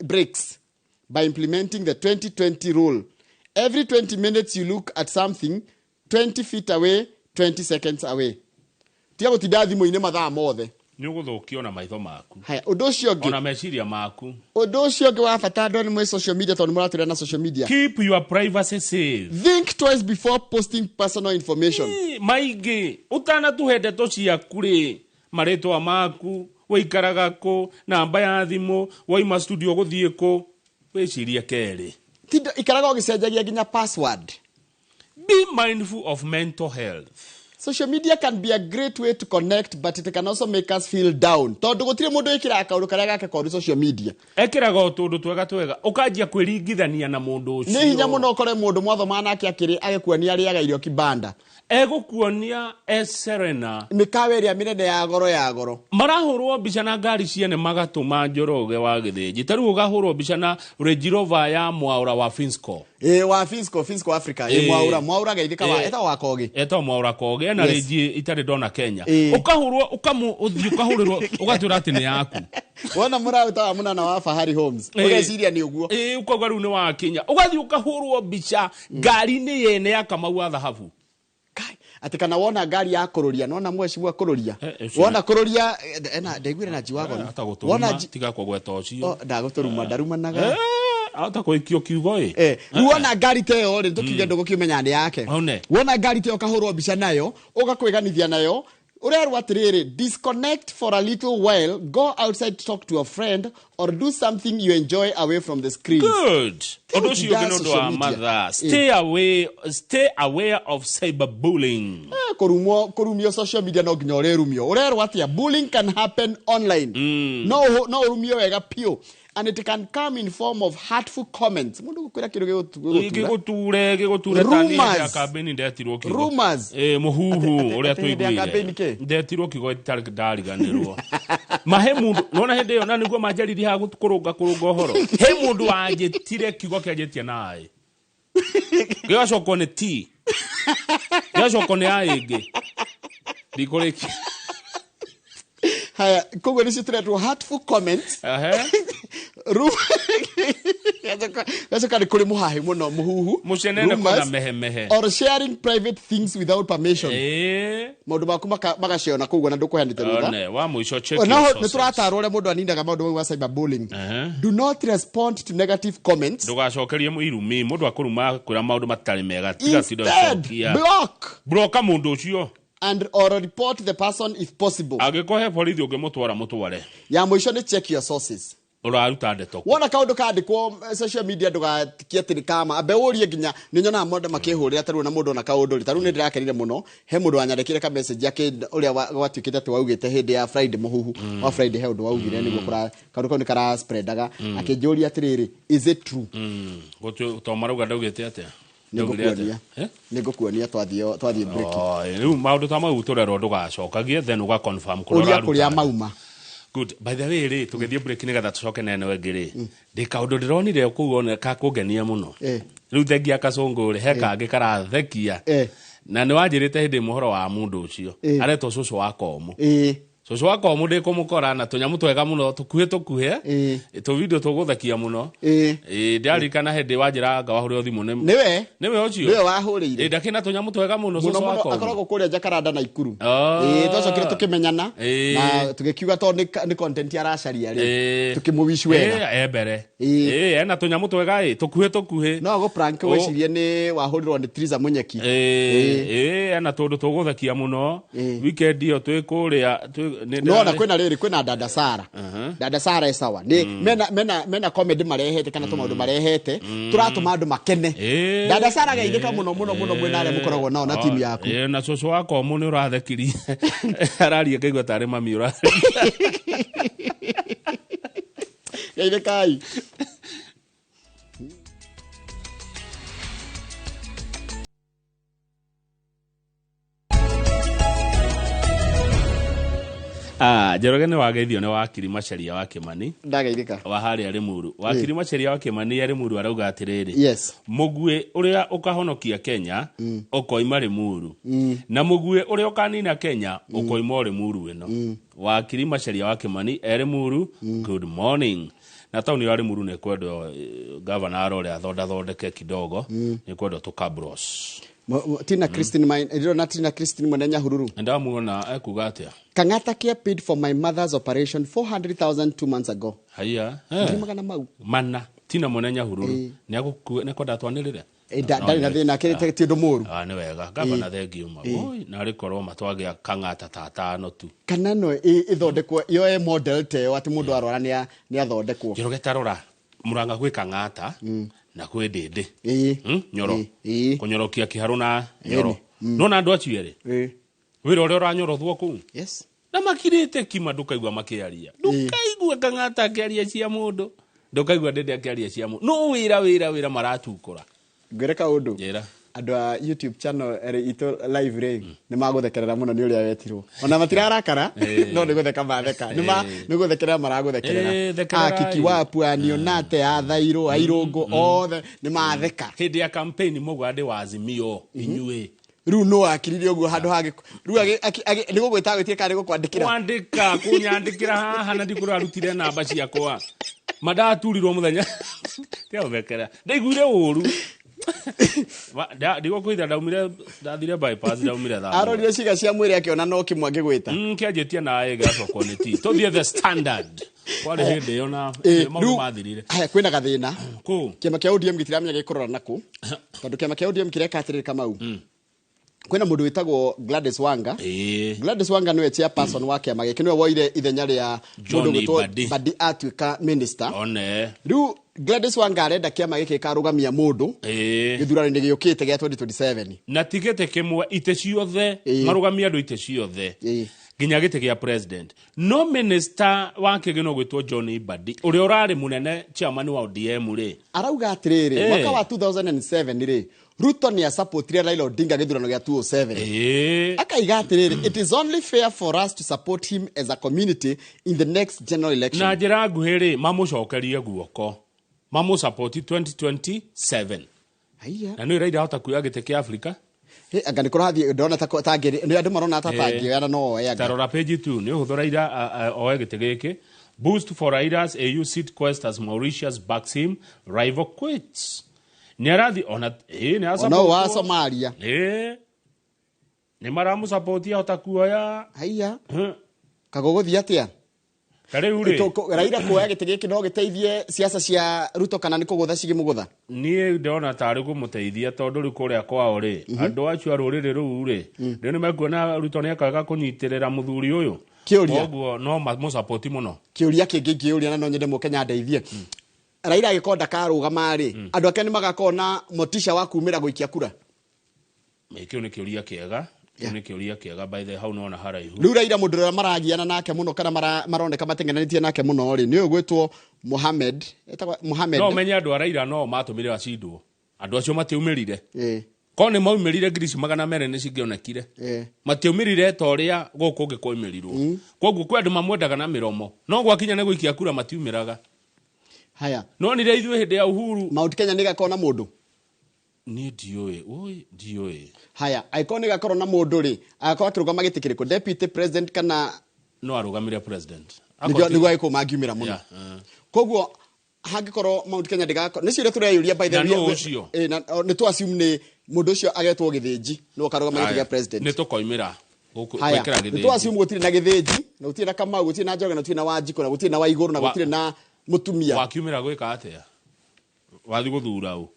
breaks by implementing the 20-20 rule. Every 20 minutes you look at something, 20 feet away, 20 seconds away. Tiago tidathi muine mathaa mothe. Ni uguthukio na maitho maku. Haya, undu ucio ngi. Ona meciria maku. Undu ucio ngi wa bata ndo ni mwe social media tondu muratura na social media. Keep your privacy safe. Think twice before posting personal information. Maigi, utana tuhende tocia kuri maretwa maku, waikaraga ko, namba ya thimu, waima studio guthie ko, weciria keri. Tindo ikaraga ugicenjagia ginya password. Be mindful of mental health. Social media can be a great way to connect, but it can also make us feel down. Tondu gutire mundu ikira kaundu karia gake kwa social media. Ekiraga utundu twega ukanjia kwiringithania na mundu ucio. Ni hinya muno ukore mundu mwathoma nake akiri agikuonia ariaga irio kibanda. Egukuonia Serena mikawe iria minene ya goro. Marahurwo mbica na ngari ciene magatuma Njoroge wa Githĩnji. Taru ugahurwo mbica na Range Rover ya Mwaura wa Finsco. Wa Finsco Africa. Mwaura geithika wa eta wa Kogi. Eta Mwaura Kogi na Range itari dona Kenya. Ukahurwo ukahurirwo ugatura ati ni yaku. Wona murauta wa muna na wa Fahari Homes. Ugeciria ni uguo. Ukauga riu ni wa Kenya. Ugathi ukahurwo mbica ngari ni yene ya Kamau wa dhahabu. Ati kana wona ngari ya kururia nona mweshimwa kururia wona kururia ena ndaigwire na jiwago wona tiga kugweta ucio ndaguturuma ndarumanaga ata kuikio kiugo wona ngari teo ri tukige ndugukimenya ndi yake wona ngari teo kahurwo mbica nayo ugakwiganithia nayo urerwa atiriri, disconnect for a little while, go outside to talk to a friend or do something you enjoy away from the screen. Good. Stay aware of cyberbullying. Kurumio social media no ginya urerumio. Urerwa atia, bullying can happen online. No urumio wega pio. And it can come in form of hurtful comments. Rumors. Muhuhu uria tuiguire. Ndetirwo kigo ndariganirwo. Mahe mundu nona hende yo na niguo manjaririe ha kurunga horo. He mundu anjitire kigo kianjitie nae. Gacoko ne T. Gacoko ne aige. Dikoreki. Haya, kogo ni sitretwo hurtful comments. That's a kuri muhahe muno muhuhu. Mushenene kuna mehe. Or sharing private things without permission. Maundu maku magaciona kogo na ndukuhanite rutha. Ne wa muico check. Na nituratarwo ure mundu anindaga maundu ma cyberbullying. Do not respond to negative comments. Ndugacokerie irumi mundu akuruma kwira maundu matari mega tiga sido cokia. Block mundu ucio. And or report the person if possible. Agikohe police ugemutwara mutware. Ya mwisho ni check your sources. Uraruta ndeto. Wona kaundu kandikwo social media ndugatikie ati kama abe urie ginya ninyona moda makihurira taru na mundu na kaundu taru ni ndirakenire muno he mundu wanyandikire ka message yake uria watwikite ati waugite hindi ya Friday muhuhu wa Friday he undu waugire niguo kura kaundu ni kara spreadaga akinjuria atiriri, is it true? Gotu to maruga ndaugite ate Nigukuonia twathie break. Riu maundu ta mau turero ndugacokagie then uga confirm kuria mauma. Good. By the way, tugethie break ni gatha tucoke nene wengiri. Ndi kaundu ndironire kuona ka kungenia muno. Riu thengia kacungure he kangi karathekia. Na ni wanjirite hindi muhoro wa mundu ucio. Aretwo cucu wa komo. Cucu wakwa mundu kumukora na tunyamu twega muno tukuhe tu video tuguthakia muno ndarikana hindi wanjiranga wahuri thimu niwe ucio niwe wahurire ndakina tunyamu twega muno cucu wakwa akoragwo kuria Jakaranda na Ikuru twacokire tukimenyana na tugikiuga to ni content aracaria ri tukimuwish wega mbere ena tunyamu twega tukuhe no go prank wecirie ni wahurirwo ni Triza Munyeki ena tundu tuguthakia muno weekend iyo twikuria no na kwina Dada Sara Dada Sara esawa ni mena comedy marehete kana tumaundu marehete turatuma andu makene Dada Sara geithika muno mwina ale mukoragwo nao na timu yaku na cucu wakwa mu ni urathekiri araria ngaigua tari mami ura geithikai Njoroge ni wageithio ni wakiri Macharia wa Kimani ndageithika wa hari ari muru wakiri Macharia wa Kimani ari muru arauga atiriri yes mugwe uria ukahonokia Kenya ukoima ri muru na mugwe uria ukanina Kenya ukoima ri muru ino wakiri Macharia wa Kimani ari muru good morning na tauni ari muru ne kwendo governor arore athondeke kidogo ne kwendo tukabros Tina Christine Tina Christine Mwenenya Hururu ndamuona ekuga atia Kang'ata Care paid for my mother's operation 400,000 2 months ago haya magana mau mana Tina Mwenenya Hururu ne kwenda twanirire ndari na thina kirite ti ndumuru ni wega gavana thengi uma oi na rikorwo matwagia Kang'ata tatano tu kana no ithondekwo yo model te ati mundu arora ni athondekwo Njoroge tarora Murang'a gwi Kang'ata na kwe Ndindi Nyoro kunyorokia kiharu na Nyoro no na andu aciere wira uri uranyorothwo ku yes na makirite kima ndukaigua makiaria ndukaigua Kang'ata akiaria cia mundu ndukaigua Ndindi akiaria cia mundu no wira maratukura ngwereka undu njira andu a YouTube channel ito live ray ni maguthekerera muno ni uria wetirwo ona matirarakara no ni gutheka matheka ni guthekerera maraguthekerera Kiki Wapu Anionate Athairo Airungu othe ni matheka hindi ya campaign mugwande wa Azimio inyue riu no akirire uguo handu hage riu ni gugwita gwitie kari gukwandikira kwandika kunyandikira haha na ndikurarutire namba ciakwa madaturirwo muthenya tia uthekera ndaiguire uru ndigo kuitha ndathire bypass ndaumire tha arorire ciga cia mwiri akiona no kimwange gwita kianjetie na ege acoko ni ti to the standard kwari hindi yo na maundu mathirire haya kwina gathina ku kiama kia ODM gitiramenya gikorora naku tondu kiama kia ODM kireka atiriri Kamau kwina mundu witagwo Gladys Wanga Gladys Wanga niwe chairperson wa kiama giki niwe woire ithenya ria mundu gwitwo Badi atuika minister one riu Gladys Wanga arenda kiama giki karugamia mundu githurano-ini giukite gia 2027 na tigete kimwe ite ciothe marugamia andu ite ciothe ginya gite gia president no minister wa kigino gwitwo John Badi uria urari munene chairman wa ODM ri arauga atiriri mwaka wa 2007 ri Ruto ni supportire Raila Odinga githurano gia 2007 akaiga atiriri it is only fair for us to support him as a community in the next general election na njira nguhiri mamucokerie guoko mamu support 2027 haya na no iraida hota kuya gite kia Africa anga ni kurathi ndona ta tangiri ni andu marona ta tangiri no ega tarora page 2 ni uthora ira oe gite giki boost for Raida's AU seat quest as Mauritius backs him rival quits ni arathi ona ni asa no wa Somalia ni maramu support hota kuya haya kagogothi atia kare ure Raila kuoya gite giki no giteithie siasa cia Ruto kana ni kugutha cigi mugutha nie ndona tari kumuteithia tondu ri kuria kwao ri andu acio arurire ru ri ni mekuona Ruto ni akaga kunyitirira muthuri uyu kiuria oguo no mu support muno kiuria kingi kiuria na no nyende Mukenya ndeithie Raila agikonda karugama ri andu ake ni magakona motisha wa kumira guikia kura mekio ni kiuria kiega ni kiuria kiega by the how no na haraihu riu Raila mundu ria maragiana nake muno kana maroneka matengenanitie nake muno ri ni ugwitwo Mohamed no menya andu Raila no matumire acindwo andu acio matiumirire ko ni maumirire ngiri magana mere ni cingionekire matiumirire toria guku ngikoimirirwo koguo kwe andu mamwendaga na miromo no gwakinya ne guikia kura matiumiraga haya no ni reithwe hindi ya Uhuru Mount Kenya ni gakona mundu ni dioe haya iconic akorwo na mundu ri akwa kirugama gitikiriko deputy president kana no arugamire president niguo aiko mangiumira muno koguo hangikorwo Mount Kenya ndigako nicio ire tureyuria by the way ni tu assume ni mundu ucio agetwo githinji no karugama gitiga president ni tukoimira gwikira githinji ni tu assume gutire na githinji na gutire na Kamau gutire na Njoge na gutire na Wanjiko na gutire na Waiguru na gutire na Mutumia wakiumira gwika atia wathi guthura u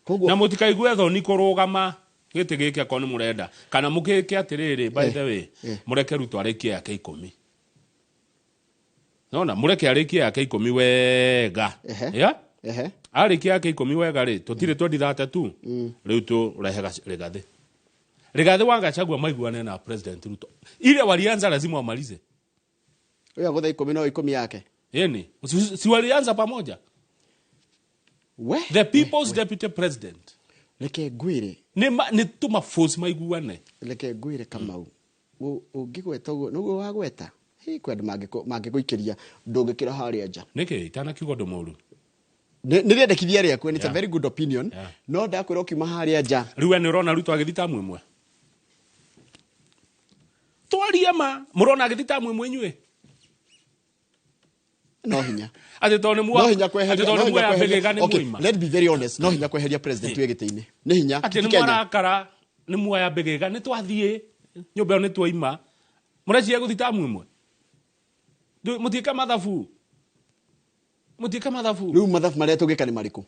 koguo na mutikaigue thoni kurugama giti giki akoni murenda kana mukike atiriri by the way mureke ruto arikie yake 10 nona mureke arikie yake 10 wega ya arikie yake 10 wega ri tutire twendithate tu riu tu rehega Rigathi Wangachagua maiguane na president Ruto ile walianza lazima wamalize wewe ngoja 10 no 10 yake yani si walianza pamoja the people's deputy president leke gwire ni tuma force maiguane leke gwire Kamau ungigweta ugo nugo wagweta hi kwendu mangiguikiria ndungikira haria nja niki itana kiugo ndomoru nirendekithia ria kwe it's a very good opinion no ndakwira ukiuma haria nja riu ni urona Ruto agithita mwemwe twaria ma murona agithita mwemwe nywe no hinya ati tone muwa no hinya kweheria ati tone muwa begega ni muima let's be very honest no hinya kweheria president wegete-ini ni hinya ati ni mwarakara ni muwa ya begega ni twathie nyumba ni twaima muracia guthita mwemwe mutika mathafu riu mathafu maria tugika ni mariku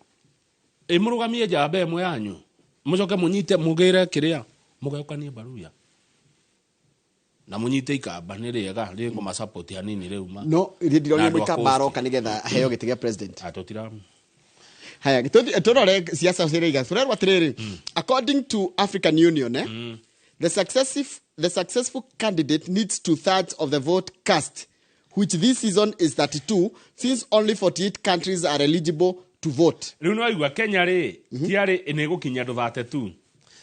murugamie njamba emwe yanyu mucoke munyite mugire kiria mugaukanie baruya na munyite ikamba ni riega ri ngoma support hanini riu ma no ndironie mwikamba aroka nigetha aheo gitiga president atotira haya tutorore siasa ciriga turerwa atiriri according to African Union the successful candidate needs 2/3 of the vote cast, which this season is 32, since only 48 countries are eligible to vote. Riu no aigua Kenya ri tiari inigukinya 32.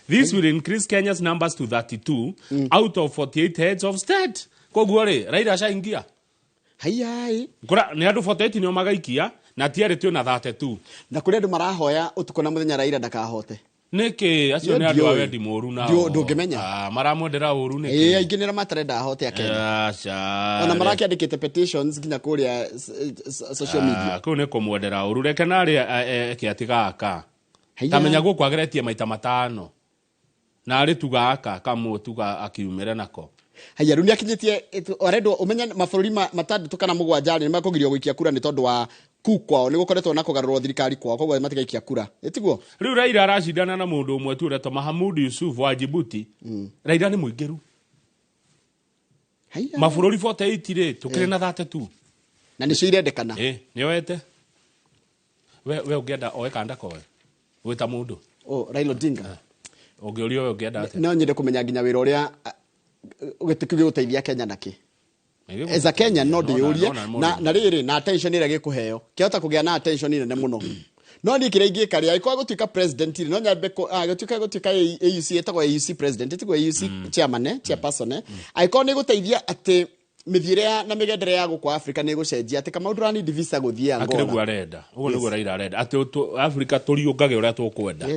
This will increase Kenya's numbers to 32 out of 48 heads of state. Koguo ri Raila ashaingia. Hayai. Kura ni andu 48 nio magaikia na tiari tu na 32. Na kuri andu marahoya utuko na muthenya Raila ndakahote. Niki acio ni andu awendi moru na ndungimenya maramwendera uru niki aingi matarenda ahote Kenya ona marakiandikite petitions nginya kuria social media ko ne komwendera uru reke nari kiatigaka tamenya gukwageretie maita matano na ari tugaka kamwe tuga akiumire nako haya runi akinyitie already umenya mabururi matandatu kana mugwanja ni makugirio gwikia kura ni tondu wa kukwao ni gukoretwo na kugarurwo thirikari kwao koguo matigaikia kura etiguo riu Raila aracindana na mundu umwe tu reto Mahamud Yusuf wa Djibouti Raila ni muingiru mabururi 48 ri tukire na 32 na nicio irendekana ni wete we ungienda oe kanda koe wita mundu Raila Odinga ungiurio we ungienda ate no nyende kumenya nginya wira uria ugitikige guteithia Kenya naki as a Kenya no ndiurie na riri na attention ira gikuheo kiota kugia na attention nene muno no ni kire ingi kari aiko gutuika president no nyambe gutuika AUC etagwo AUC president etagwo AUC chairman chairperson aiko ni guteithia ati mithiire na migendere ya gukwa Africa ni gucenjia ati kama ndurani divisa guthie Angola akiregu arenda ugo niguo Raila arenda ati Africa turiungage uria tukwenda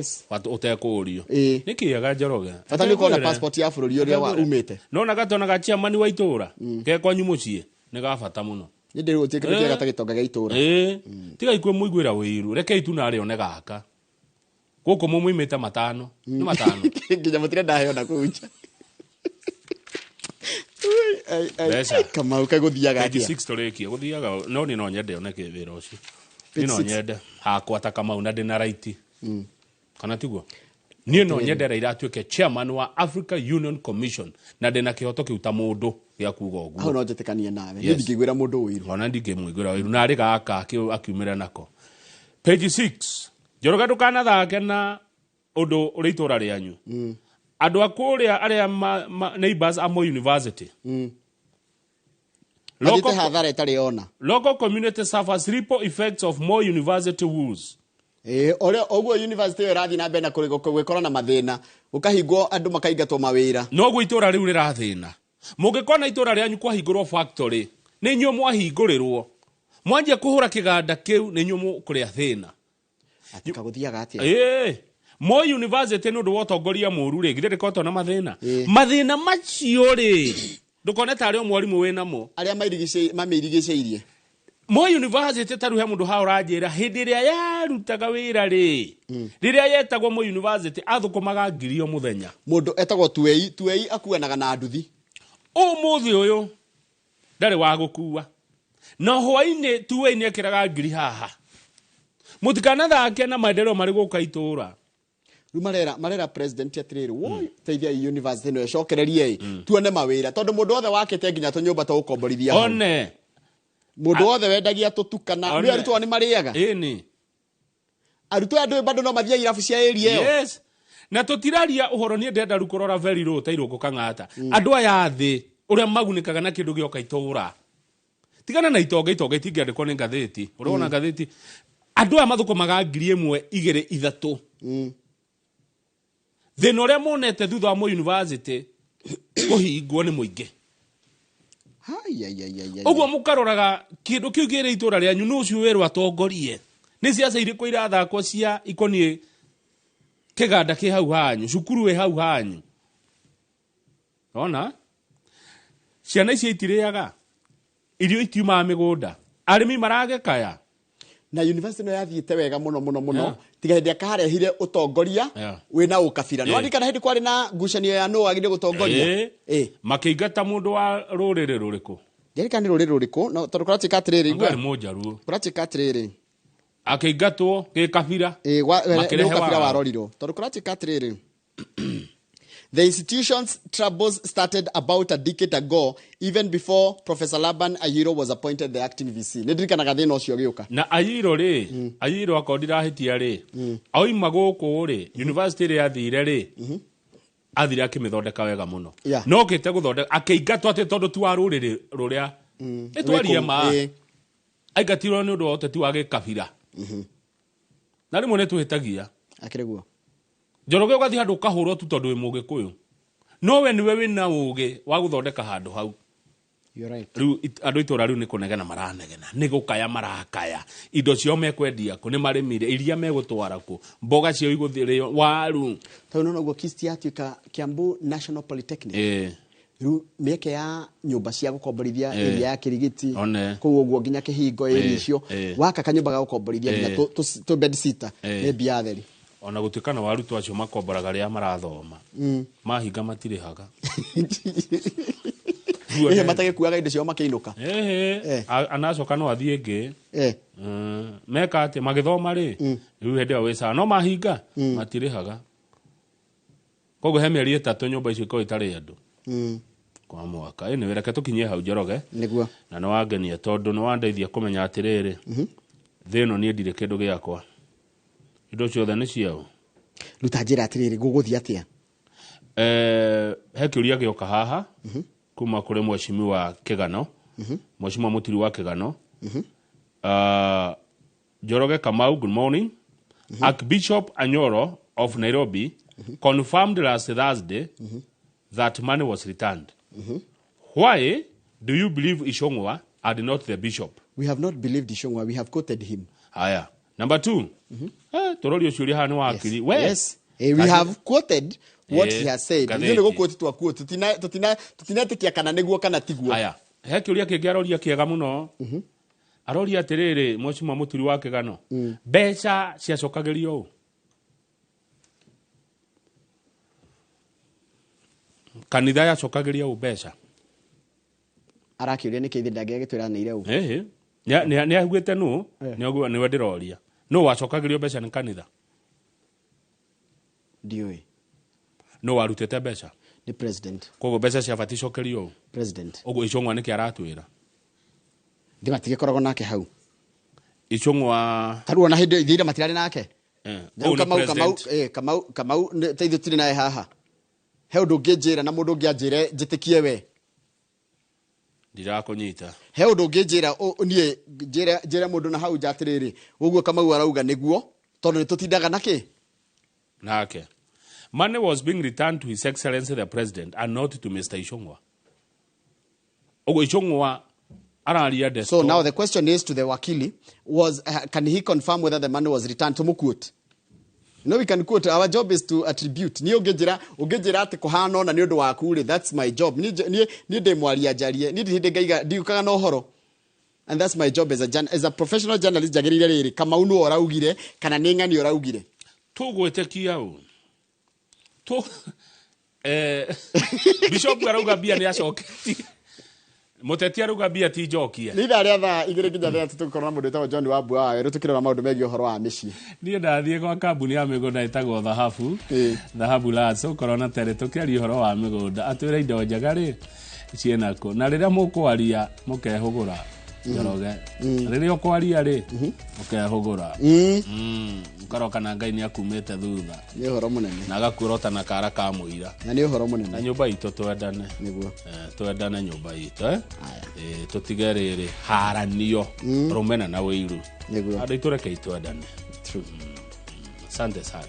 utekurio nikiaga Njoroge fatani ko na passport ya bururi uria wa umite no na gatona ga chairman wa itura ke kwanyu mucie ni gabata muno ndi utikire gatagitonga ga itura tiga ikwe muiguira wiru reke itu na ari one gaka guku mumuimite matano ni matano nginya mutire ndaheo na kuja kama ukaguthiaga atia 6 torekia guthiaga no ni no nyende one kivira ucio ni no nyende hakwa ta kama una ndina right kana tiguo ni no nyende Raila atuike chairman wa Africa Union Commission na ndina kihoto kiuta mundu gia kuga uguo aho no njetekania nawe ni ndingigwira mundu wiru ona ndingimwigwira wiru na ari gaka akiumira nako page 6 Njoroge ndukana thake na undu uri itura rianyu andu akuria aria neighbors amo university local community suffers ripple effects of more university woes ore oguo university irathi na mbena gwikora na mathina ukahingwo andu makaingatwo mawira no gwo itura riu rirathina mungikona itura rianyu kwahingurwo factory ni nyu mwahingurirwo mwanjia kuhura kiganda kiu ni nyu mukuria thina atikaguthiaga atia Moi University no do utongoria muru ri gire koto na mathina mathina macio ri ndukone tari o mwarimu wina mo aria mamirigiceirie Moi University taru he mundu ha uranjira hindi ria yarutaga wira ri riria yetagwo Moi University athukumaga ngiri o muthenya mundu etagwo tuei akuanaga na nduthi umuthi uyu ndari wa gukua no hwaini tuei ni ekiraga ngiri haha mutikana thake na maendeleo mari guka itura marera president atiriri wo teithia university no ecokererie tuone mawira tondu mundu othe wakete nginya tunyumba tu gukomborithia one mundu othe wendagia tutukana ni arutwo ni mariaga ini arutwo andu bado no mathia irabu cia area yo yes na tutiraria uhoro ni ndenda rukurora very low tairo gukangata andu aya thi uria magunikaga na kindu gioka itura tigana na itonga itingiandikwo ni ngatheti urona ngatheti andu aya mathukumaga ngiri 1 2 3 thina uria monete thutha wa Moi University kuhingwo ni muingi Ogwo mukaroraga kindu kiu gire itura ria nyunu ucio weru atongorie ni ciaca iri kuira thako cia ikonie kiganda ki hau hanyu cukuru we hau hanyu ona ciana ici itiriaga irio itiuma migunda arimi maragekaya na university no yathiite wega muno tiga hindi akarehire utongoria wina ukabira no andika na hindi kwari na ngucanio ya no agire gutongoria makingata mundu wa rurire ruriku jerika ni rurire ruriku no tondu kurati katiriri ngari mojaru kurati katiriri akingatwo ke kabira kabira waroriro tondu kurati katiriri The institution's troubles started about a decade ago, even before Professor Laban Ayiro was appointed the acting VC. Ndirikanaga thina ucio giuka. Na Ayiro ri, Ayiro akodira hitia ri. Oima guku ri, university ri athire ri. Athire akimithondeka wega muno. No kite guthondeka akeingatwo ati tondu tu arurire ruria. Etwaria ma. Aigatirwo ni undu wa uteti wa gikabira. Na rimwe netuhitagia. Akireguo. Njoroge ugathi handu kahurwo tu tondu wi mugikuyu no we niwe wina uge wa guthondeka handu hau you right riu andu itura riu ni kunegena maranegena ni gukaya marakaya indo cio mekwendia ku ni marimire iria megutwara ku mboga cio iguthirio waru tondu no go kisti atuika Kiambu National Polytechnic riu mieke ya nyumba cia gukomborithia area ya Kirigiti ku uguo nginya kihingo area icio waka kanyumba ga gukomborithia nginya to bed sitter ne biatheri ona gutikana warutu acio makomboraga ria marathoma mahinga matirihaga matage kuaga indo cio makeinuka anacoka no athie ngi meka ati magithoma ri riu hende wa wesa no mahinga matirihaga kogo he mieri 3 nyumba icio ko itari andu kwa mwaka ni wereke tukinye hau Njoroge niguo na no wangenia tondu no wandeithia kumenya atiriri thino ni ndire kindu giakwa indo ciothe ni ciao ruta njira atiriri guguthia atia he kiuria gioka haha kuma kuri mheshimiwa Kigano mheshimiwa mutiri wa Kigano Njoroge Kamau, good morning. Archbishop Anyoro of Nairobi confirmed last Thursday that money was returned. Why do you believe Ishongwa and not the bishop? We have not believed Ishongwa, we have quoted him. Haya. Number 2. Torori uciuri hanu wakiri. Yes. We have quoted what he has said. Ndio nego quote tu quote. Tutinatikia kana neguo kana tiguo. Haya. He kiuria kingi aroria kiega muno. Aroria atiriri mheshimiwa muturi wa Kigano. Mbeca ciacokagirio. Kanitha yacokagirio mbeca. Arakiuria niki ndage gitwiranire u. Ni ahugite nu, ni we ndiroria. No wacokagirio mbeca ni kanitha. Ndiwe. No warutete mbeca. Ni president. Kogo mbeca cia bati cokerio. President. Ogo Ishongwa niki aratwira. Ndimatige koragwo nake hau. Ishongwa taruona hindi ithira matirari nake. Kamau teithu tiri nae haha. He undu ngijira na mundu ngianjire njitikie we. Ndirakunyita. He undu ngijira nie njira mundu na hau jatiriri. Uguo Kamau arauga niguo tondu nitutindaga naki. Nake. Money was being returned to His Excellency the President and not to Mr. Ishongwa. Ogo Ishongwa araria desto. So now the question is to the wakili was can he confirm whether the money was returned to Mukwut? No, we can quote, our job is to attribute. Ni ungejira ati kuhana na ni undu waku ri, that's my job. Ni ndimwaria jarie, ni ndingaiga ndiukaga no horo. And that's my job as a professional journalist. Jagirire riri kama unu oraugire kana ni ngani oraugire. Tugwetekia u. Bishop arauga bia ni acoke. Muteti arauga bia ti jokia. Ni tha ria tha igire kinya ria tutukorwo mundu etagwo John Wambua weru tukirora maundu megi uhoro wa micii. Ni ndathie kwa kambuni ya migunda etagwo Dhahabu Lands ukorona tere tukiari uhoro wa migunda atwira indo njega ri cienako na riria mukwaria mukehugura njoroge riria ukwaria ri ukehugura ukaroka na Ngai ni akumite thutha ni uhoro munene na agakurota na kara ka muira na ni uhoro munene na nyumba itu twendane niguo twendane nyumba itu tutigerere haranio rumena na wiru niguo andu itureke itwendane true asante sana